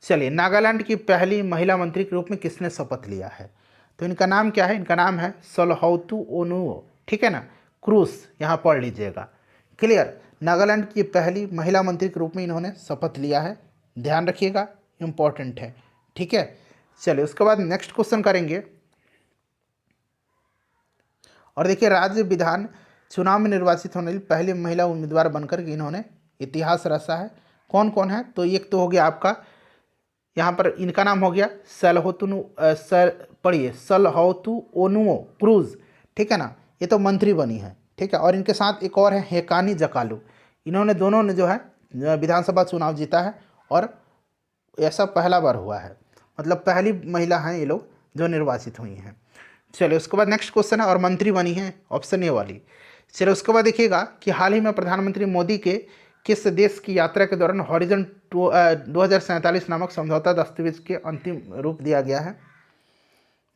चलिए, नागालैंड की पहली महिला मंत्री के रूप में किसने शपथ लिया है? तो इनका नाम क्या है? इनका नाम है सोलहौतु ओनुओ। ठीक है ना, क्रूस यहाँ पढ़ लीजिएगा। क्लियर, नागालैंड की पहली महिला मंत्री के रूप में इन्होंने शपथ लिया है, ध्यान रखिएगा, इंपॉर्टेंट है। ठीक है, चलिए। उसके बाद नेक्स्ट क्वेश्चन करेंगे, और देखिए राज्य विधान चुनाव में निर्वाचित होने वाली पहली महिला उम्मीदवार बनकर के इन्होंने इतिहास रचा है। कौन कौन है? तो एक तो हो गया आपका, यहाँ पर इनका नाम हो गया पढ़िए सलहौतु ओनुओ क्रूज। ठीक है ना, ये तो मंत्री बनी है। ठीक है, और इनके साथ एक और है हेकानी जकालू। इन्होंने दोनों ने जो है विधानसभा चुनाव जीता है, और ऐसा पहला बार हुआ है, मतलब पहली महिला हैं ये लोग जो निर्वाचित हुई हैं। चलिए, उसके बाद नेक्स्ट क्वेश्चन है, और मंत्री बनी है, ऑप्शन ए वाली। चलिए, उसके बाद देखिएगा कि हाल ही में प्रधानमंत्री मोदी के किस देश की यात्रा के दौरान हॉरिजन 2047 नामक समझौता दस्तावेज के अंतिम रूप दिया गया है?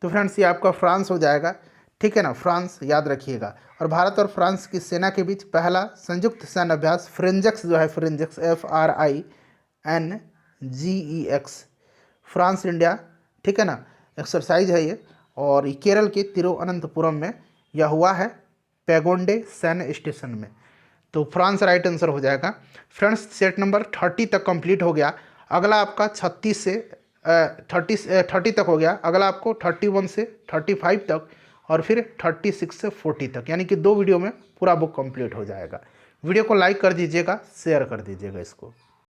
तो फ्रेंड्स ये आपका फ्रांस हो जाएगा। ठीक है ना, फ्रांस याद रखिएगा। और भारत और फ्रांस की सेना के बीच पहला संयुक्त सैन्य अभ्यास फ्रेंजेक्स जो है, फ्रेंजेक्स FRINGEX, फ्रांस इंडिया, ठीक है ना, एक्सरसाइज है ये, और केरल के तिरुवनंतपुरम में यह हुआ है, पैगोंडे सैन्य स्टेशन में। तो फ्रांस राइट आंसर हो जाएगा। फ्रेंड्स सेट नंबर 30 तक कंप्लीट हो गया। अगला आपका 36 से 30 तक हो गया। अगला आपको 31 से 35 तक, और फिर 36 से 40 तक, यानी कि 2 वीडियो में पूरा बुक कंप्लीट हो जाएगा। वीडियो को लाइक कर दीजिएगा, शेयर कर दीजिएगा इसको।